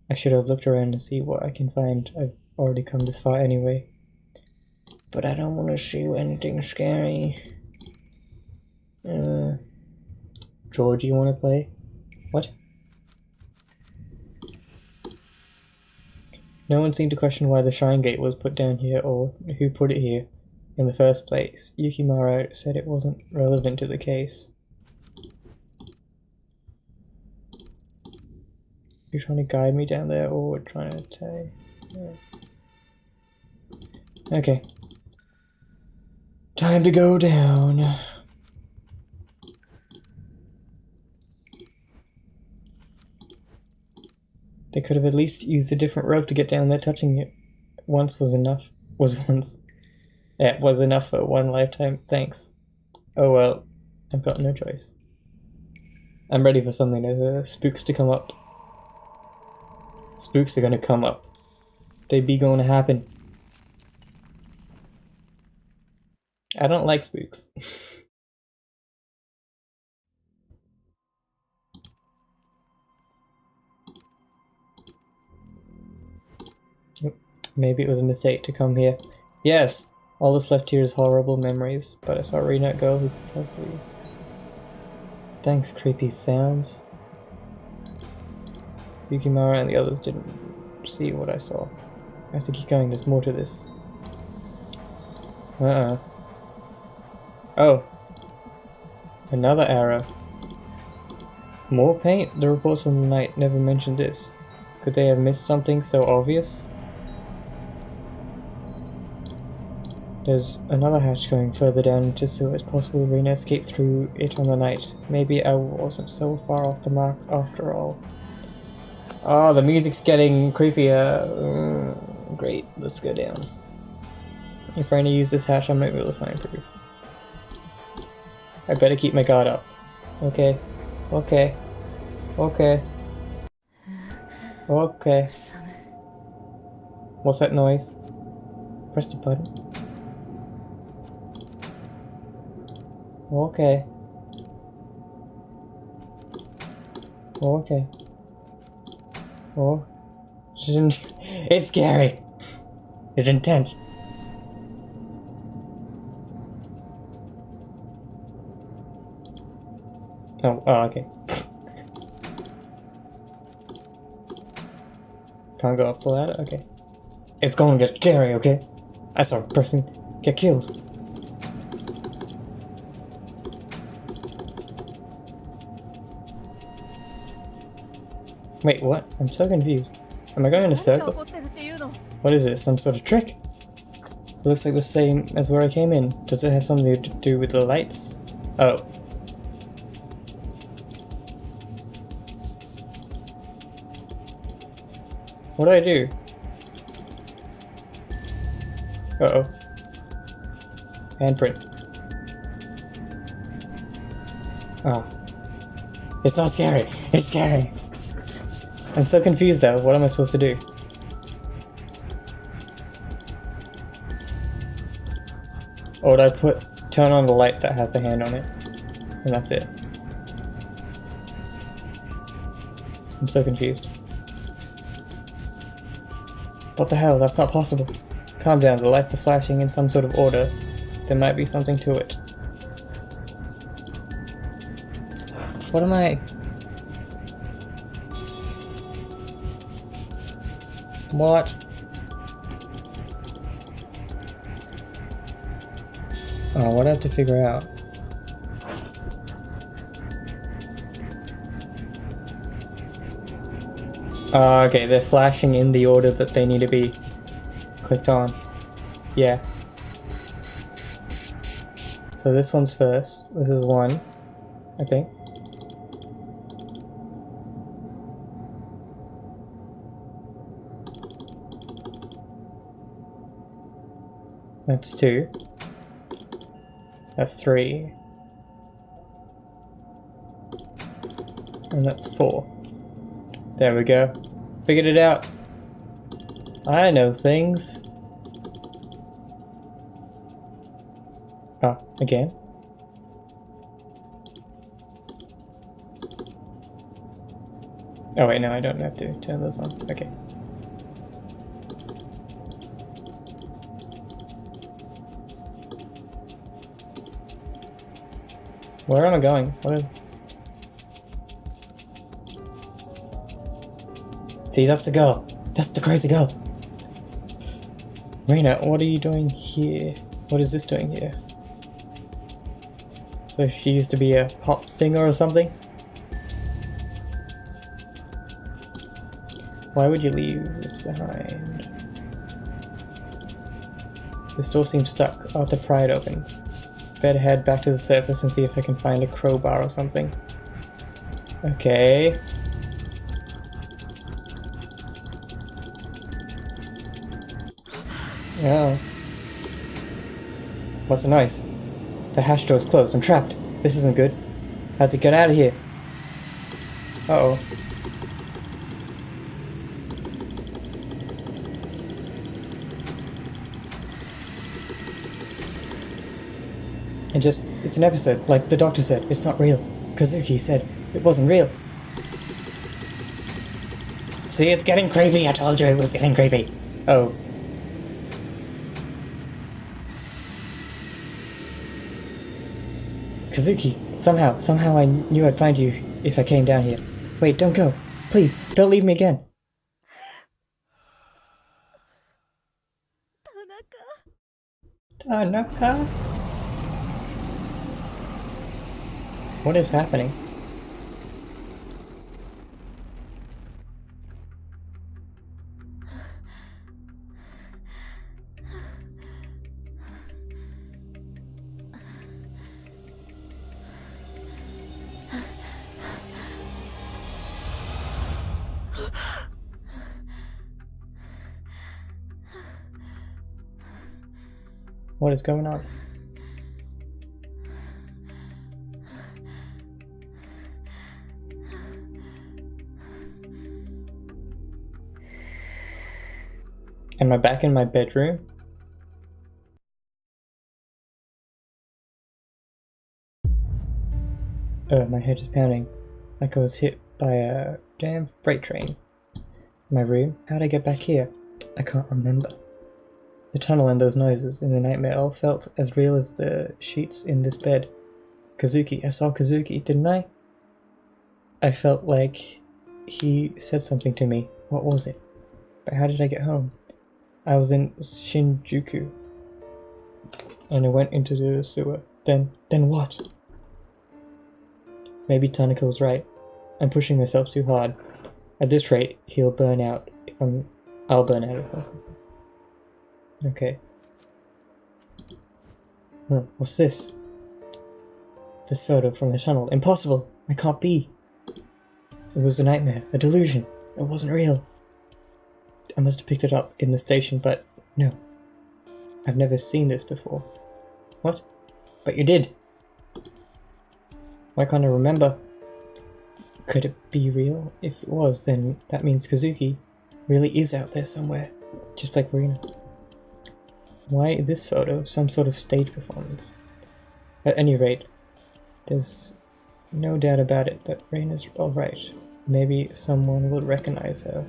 I should have looked around and see what I can find. I've already come this far anyway. But I don't want to see anything scary. George, you want to play? What? No one seemed to question why the shrine gate was put down here or who put it here in the first place. Yukimura said it wasn't relevant to the case. You're trying to guide me down there or trying to tell? Yeah. Okay. Time to go down. They could have at least used a different rope to get down there. Touching it once was enough. Yeah, it was enough for one lifetime. Thanks. Oh well, I've got no choice. I'm ready for something. Spooks to come up. Spooks are gonna come up. They be gonna happen. I don't like spooks. Maybe it was a mistake to come here. Yes! All that's left here is horrible memories, but I saw a redneck girl who probably... Thanks, creepy sounds. Yukimura and the others didn't see what I saw. I have to keep going, there's more to this. Oh. Another arrow. More paint? The reports from the night never mentioned this. Could they have missed something so obvious? There's another hatch going further down just so it's possible Rena escaped through it on the night. Maybe I wasn't so far off the mark after all. Oh, the music's getting creepier. Great, let's go down. If Rena uses this hatch, I might be able to find proof. I better keep my guard up. Okay. Okay. Okay. Okay. What's that noise? Press the button. Okay. Okay. Oh. It's scary. It's intense. Oh, okay. Can't go up the ladder? Okay. It's gonna get scary, okay? I saw a person get killed. Wait, what? I'm so confused. Am I going in a circle? What is this? Some sort of trick? It looks like the same as where I came in. Does it have something to do with the lights? Oh. What do I do? Uh-oh. Handprint. Oh. It's not scary. It's scary. I'm so confused though. What am I supposed to do? Or would I turn on the light that has a hand on it? And that's it. I'm so confused. What the hell? That's not possible. Calm down, the lights are flashing in some sort of order. There might be something to it. What am I... What? Oh, what do I have to figure out? Okay, they're flashing in the order that they need to be clicked on. Yeah. So this one's first. This is one, I think. That's 2. That's 3. And that's 4. There we go. Figured it out. I know things. Oh, again. Oh wait, no, I don't have to turn those on. Okay. Where am I going? What is... See, that's the girl. That's the crazy girl. Reina, what are you doing here? What is this doing here? So she used to be a pop singer or something? Why would you leave this behind? This door seems stuck. I'll have to pry it open. Better head back to the surface and see if I can find a crowbar or something. Okay. Oh. What's the noise? The hatch door is closed. I'm trapped. This isn't good. I have to get out of here. Uh-oh. It's an episode, like the doctor said. It's not real. Kazuki said it wasn't real. See, it's getting creepy. I told you it was getting creepy. Oh. Kazuki, somehow I knew I'd find you if I came down here. Wait, don't go. Please, don't leave me again. Tanaka? What is happening? What is going on? Am I back in my bedroom? Oh, my head is pounding. Like I was hit by a damn freight train. My room? How'd I get back here? I can't remember. The tunnel and those noises in the nightmare all felt as real as the sheets in this bed. Kazuki, I saw Kazuki, didn't I? I felt like he said something to me. What was it? But how did I get home? I was in Shinjuku. And I went into the sewer. Then what? Maybe Tanaka was right. I'm pushing myself too hard. At this rate, he'll burn out if I'll burn out if I'm... Okay. What's this? This photo from the tunnel. Impossible! It can't be! It was a nightmare, a delusion. It wasn't real. I must have picked it up in the station, but no. I've never seen this before. What? But you did! Why can't I remember? Could it be real? If it was, then that means Kazuki really is out there somewhere, just like Rina. Why this photo? Some sort of stage performance. At any rate, there's no doubt about it that Rina's alright. Maybe someone will recognize her.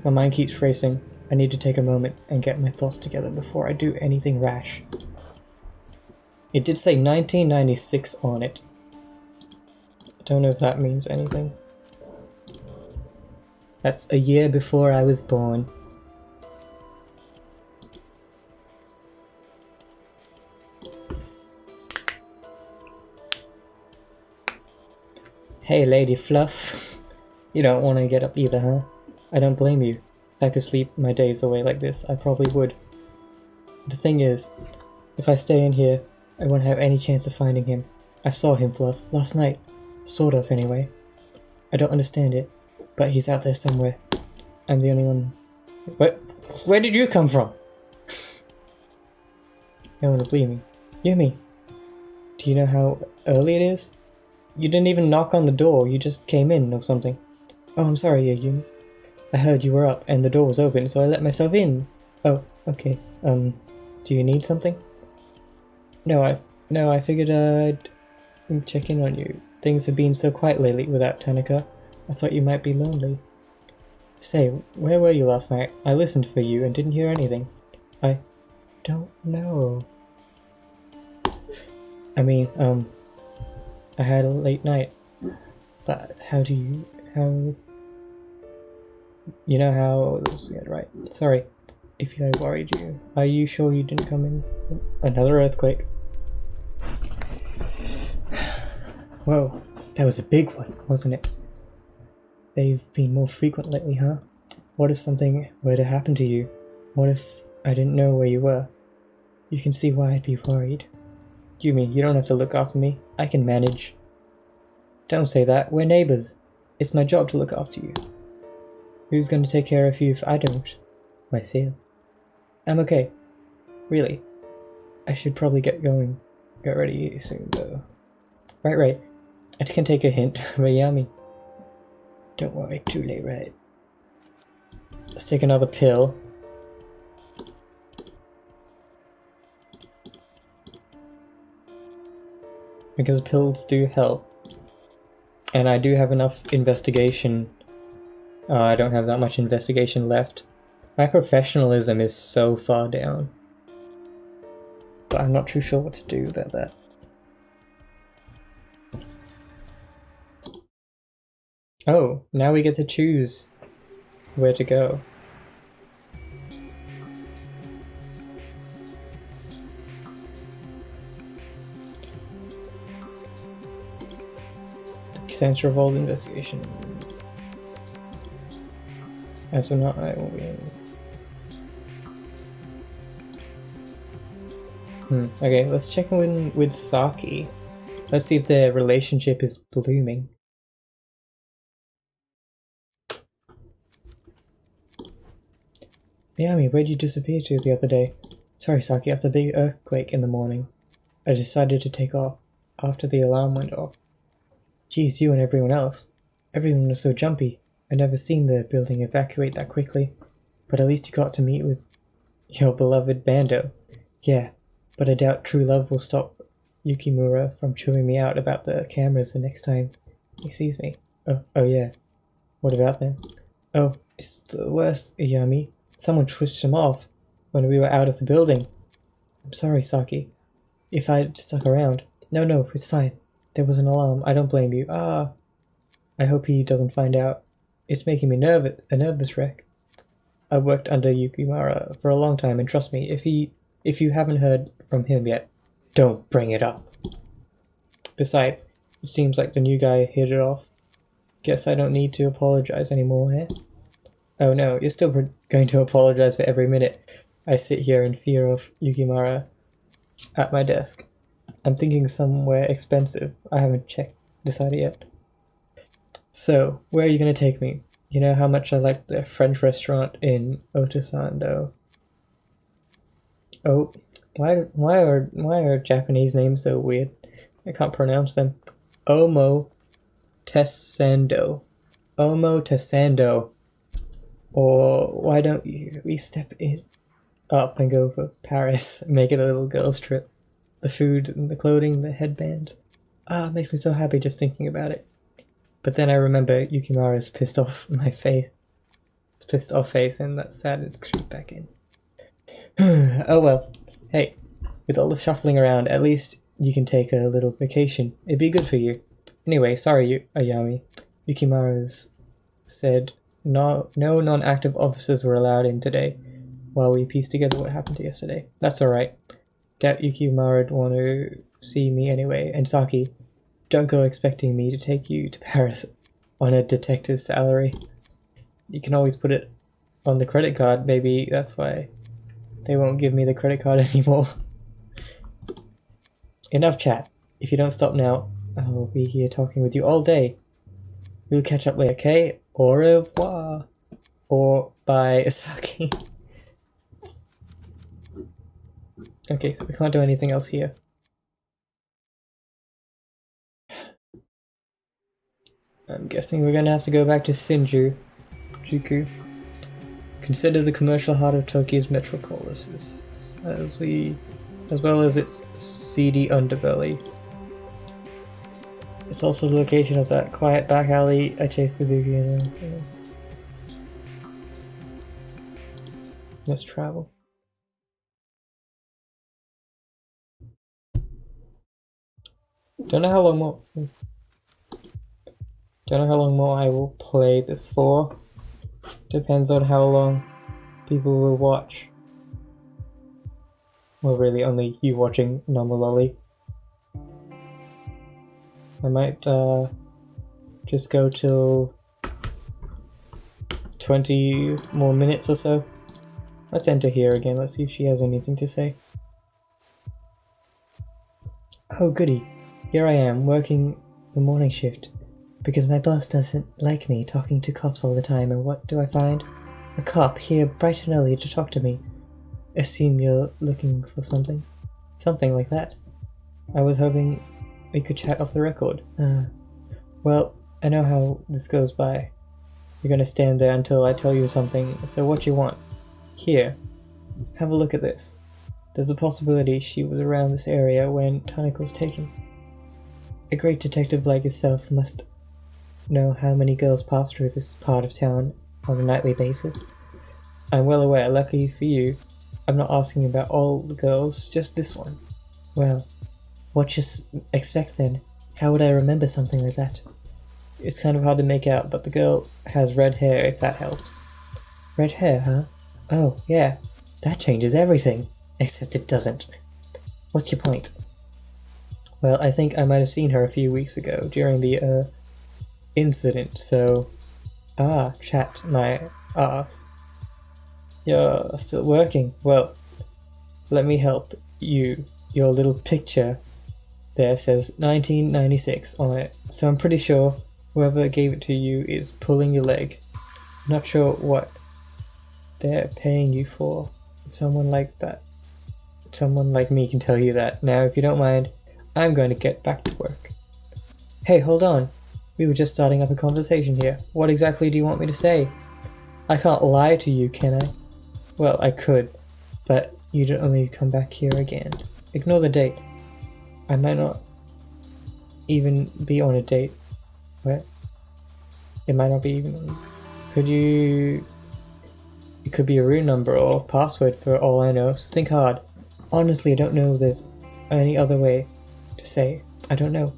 My mind keeps racing. I need to take a moment and get my thoughts together before I do anything rash. It did say 1996 on it. I don't know if that means anything. That's a year before I was born. Hey, Lady Fluff. You don't want to get up either, huh? I don't blame you. If I could sleep my days away like this, I probably would. The thing is, if I stay in here, I won't have any chance of finding him. I saw him, Fluff, last night. Sort of, anyway. I don't understand it, but he's out there somewhere. I'm the only one... Where did you come from? No one will believe me. Yumi, do you know how early it is? You didn't even knock on the door, you just came in or something. Oh, I'm sorry, Yumi. I heard you were up and the door was open, so I let myself in. Oh, okay. Do you need something? No, I figured I'd check in on you. Things have been so quiet lately without Tanaka. I thought you might be lonely. Say, where were you last night? I listened for you and didn't hear anything. I don't know. I mean, I had a late night. But how... You know how... Yeah, right. Sorry if I worried you. Are you sure you didn't come in? Another earthquake. Whoa, that was a big one, wasn't it? They've been more frequent lately, huh? What if something were to happen to you? What if I didn't know where you were? You can see why I'd be worried. Yumi, you don't have to look after me. I can manage. Don't say that. We're neighbors. It's my job to look after you. Who's going to take care of you if I don't? Myself. I'm okay. Really. I should probably get going. Get ready soon, though. Right. I can take a hint from Yami. Don't worry, too late, right? Let's take another pill. Because pills do help. And I do have enough investigation. I don't have that much investigation left. My professionalism is so far down. But I'm not too sure what to do about that. Oh, now we get to choose where to go. The Center of Old Investigation. As for not, I will be in. Okay, let's check in with Saki. Let's see if their relationship is blooming. Yami, where'd you disappear to the other day? Sorry, Saki, after the big earthquake in the morning, I decided to take off after the alarm went off. Geez, you and everyone else. Everyone was so jumpy. I'd never seen the building evacuate that quickly. But at least you got to meet with your beloved Bando. Yeah, but I doubt true love will stop Yukimura from chewing me out about the cameras the next time he sees me. Oh yeah. What about them? Oh, it's the worst, Yami. Someone twitched him off when we were out of the building. I'm sorry, Saki. If I'd stuck around. No, it's fine. There was an alarm. I don't blame you. I hope he doesn't find out. It's making me a nervous wreck. I worked under Yukimura for a long time, and trust me, if you haven't heard from him yet, don't bring it up. Besides, it seems like the new guy hit it off. Guess I don't need to apologize anymore, eh? Oh no, you're still going to apologize for every minute I sit here in fear of Yukimura at my desk. I'm thinking somewhere expensive. I haven't decided yet. So, where are you gonna take me? You know how much I like the French restaurant in Otosando. Oh, why are Japanese names so weird? I can't pronounce them. Omo Tessando. Omo Tessando. Or why don't we step it up and go for Paris? Make it a little girls' trip. The food and the clothing, the headband. It makes me so happy just thinking about it. But then I remember Yukimaru's pissed off face, and that sadness creeped back in. Oh well. Hey, with all the shuffling around, at least you can take a little vacation. It'd be good for you. Anyway, sorry, Ayami. Yukimaru's said no non-active officers were allowed in today while we piece together what happened yesterday. That's alright. Doubt Yukimaru'd want to see me anyway. And Saki, don't go expecting me to take you to Paris on a detective's salary. You can always put it on the credit card. Maybe that's why they won't give me the credit card anymore. Enough chat. If you don't stop now, I'll be here talking with you all day. We'll catch up later, okay? Au revoir. Or bye, Saki. Okay, so we can't do anything else here. I'm guessing we're gonna have to go back to Shinjuku. Consider the commercial heart of Tokyo's metropolis, as well as its seedy underbelly. It's also the location of that quiet back alley I chased Kazuki in. Let's travel. Don't know how long more I will play this for. Depends on how long people will watch. Well, really, only you watching Nomalolly. I might just go till 20 more minutes or so. Let's enter here again. Let's see if she has anything to say. Oh, goody. Here I am, working the morning shift. Because my boss doesn't like me talking to cops all the time, and what do I find? A cop here bright and early to talk to me. Assume you're looking for something? Something like that. I was hoping we could chat off the record. Well, I know how this goes by. You're gonna stand there until I tell you something, so what you want? Here, have a look at this. There's a possibility she was around this area when Tanaka was taken. A great detective like yourself must know how many girls pass through this part of town on a nightly basis. I'm well aware, lucky for you, I'm not asking about all the girls, just this one. Well, what you expect then? How would I remember something like that? It's kind of hard to make out, but the girl has red hair, if that helps. Red hair, huh? Oh, yeah. That changes everything. Except it doesn't. What's your point? Well, I think I might have seen her a few weeks ago during the, incident, so... chat my ass. You're still working? Well, let me help you. Your little picture there says 1996 on it, so I'm pretty sure whoever gave it to you is pulling your leg. I'm not sure what they're paying you for. If someone like me can tell you that. Now, if you don't mind, I'm going to get back to work. Hey, hold on. We were just starting up a conversation here. What exactly do you want me to say? I can't lie to you, can I? Well, I could, but you'd only come back here again. Ignore the date. I might not even be on a date. What? It might not be even... It could be a room number or password for all I know, so think hard. Honestly, I don't know if there's any other way to say. I don't know.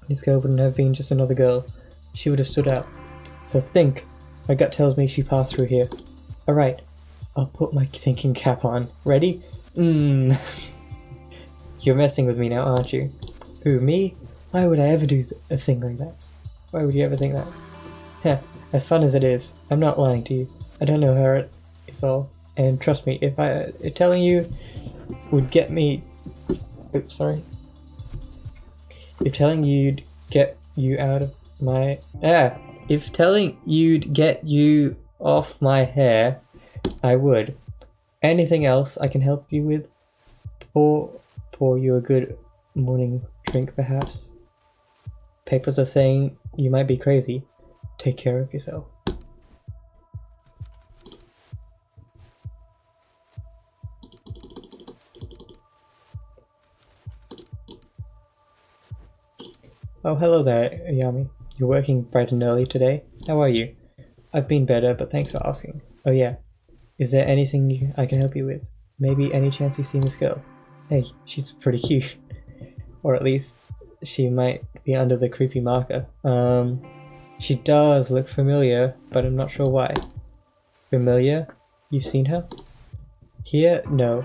This girl wouldn't have been just another girl. She would have stood out. So think. My gut tells me she passed through here. Alright. I'll put my thinking cap on. Ready? You're messing with me now, aren't you? Who, me? Why would I ever do a thing like that? Why would you ever think that? Heh, as fun as it is, I'm not lying to you. I don't know her, it's all. And trust me, if telling you would get me... Oops, sorry. If telling you'd get you out of my... If telling you'd get you off my hair, I would. Anything else I can help you with? Pour you a good morning drink, perhaps? Papers are saying you might be crazy. Take care of yourself. Oh, hello there, Yami. You're working bright and early today? How are you? I've been better, but thanks for asking. Oh yeah. Is there anything I can help you with? Maybe any chance you've seen this girl? Hey, she's pretty cute. Or at least she might be under the creepy marker. She does look familiar, but I'm not sure why. Familiar? You've seen her? Here? No.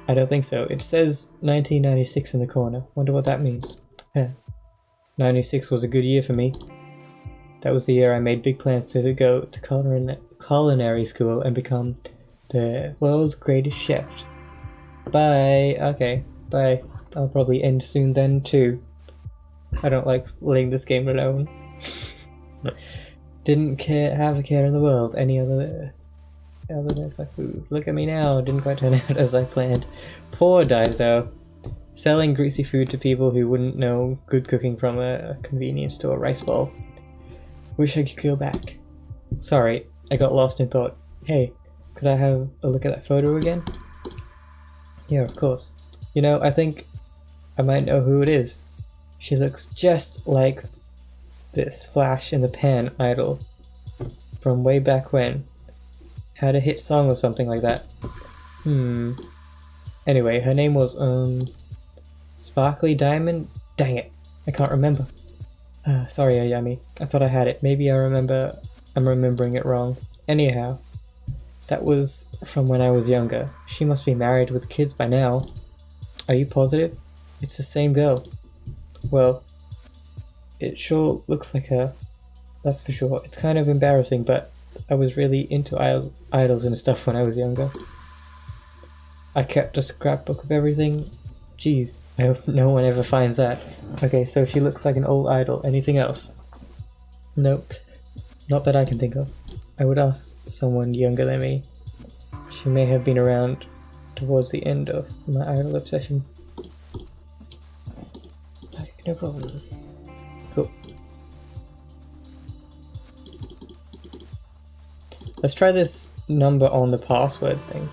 I don't think so. It says 1996 in the corner. Wonder what that means. 96 was a good year for me. That was the year I made big plans to go to culinary school and become the world's greatest chef. Bye. Okay, bye. I'll probably end soon then too. I don't like letting this game alone. Didn't have a care in the world any other than my food. Look at me now, didn't quite turn out as I planned. Poor Daiso. Selling greasy food to people who wouldn't know good cooking from a convenience store rice bowl. Wish I could go back. Sorry, I got lost in thought. Hey, could I have a look at that photo again? Yeah, of course. You know, I think I might know who it is. She looks just like this flash in the pan idol from way back when. Had a hit song or something like that. Anyway, her name was, Sparkly Diamond? Dang it, I can't remember. Sorry, Ayami. I thought I had it. Maybe I'm remembering it wrong. Anyhow, that was from when I was younger. She must be married with kids by now. Are you positive? It's the same girl. Well, it sure looks like her. That's for sure. It's kind of embarrassing, but I was really into idols and stuff when I was younger. I kept a scrapbook of everything. Jeez, I hope no one ever finds that. Okay, so she looks like an old idol. Anything else? Nope. Not that I can think of. I would ask someone younger than me. She may have been around towards the end of my idol obsession. No problem. Cool. Let's try this number on the password thing.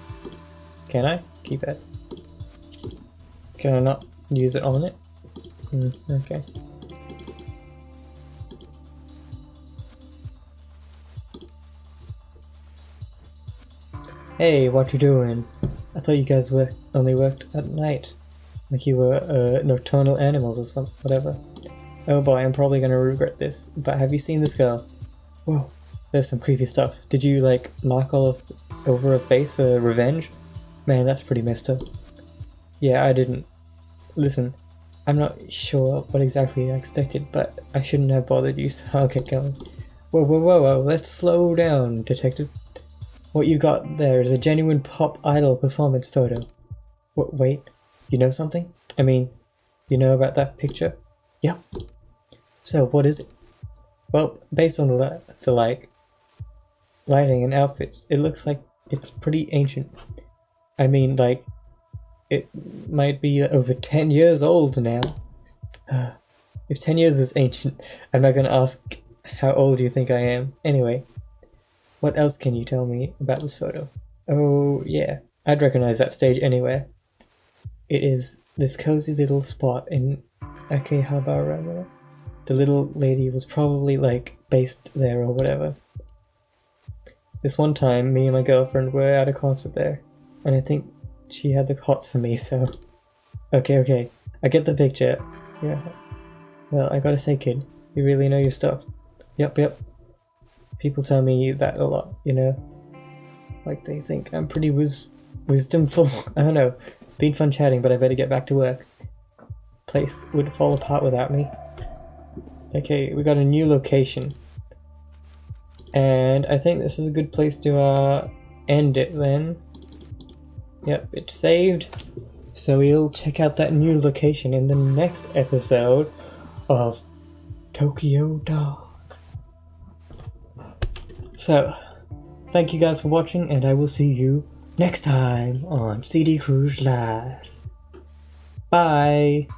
Can I? Keep it. Can I not use it on it? Okay. Hey, what you doing? I thought you guys only worked at night. Like you were nocturnal animals or something, whatever. Oh boy, I'm probably gonna regret this, but have you seen this girl? Whoa, there's some creepy stuff. Did you, like, mark all of over her face for revenge? Man, that's pretty messed up. Yeah, I didn't. Listen, I'm not sure what exactly I expected, but I shouldn't have bothered you, so I'll get going. Whoa, let's slow down, detective. What you got there is a genuine pop idol performance photo. Wait. You know something? I mean, you know about that picture? Yep. So, what is it? Well, based on the lighting and outfits, it looks like it's pretty ancient. I mean, like, it might be over 10 years old now. If 10 years is ancient, I'm not gonna ask how old you think I am. Anyway, what else can you tell me about this photo? Oh, yeah, I'd recognize that stage anywhere. It is this cozy little spot in Akihabara. The little lady was probably, like, based there or whatever. This one time, me and my girlfriend were at a concert there, and I think she had the hots for me, so... Okay, I get the picture. Yeah. Well, I gotta say, kid, you really know your stuff. Yep. People tell me that a lot, you know? Like, they think I'm pretty wisdomful. I don't know. Been fun chatting, but I better get back to work. Place would fall apart without me. Okay, we got a new location. And I think this is a good place to end it then. Yep, it's saved. So we'll check out that new location in the next episode of Tokyo Dog. So, thank you guys for watching, and I will see you next time on CD Cruise Live. Bye!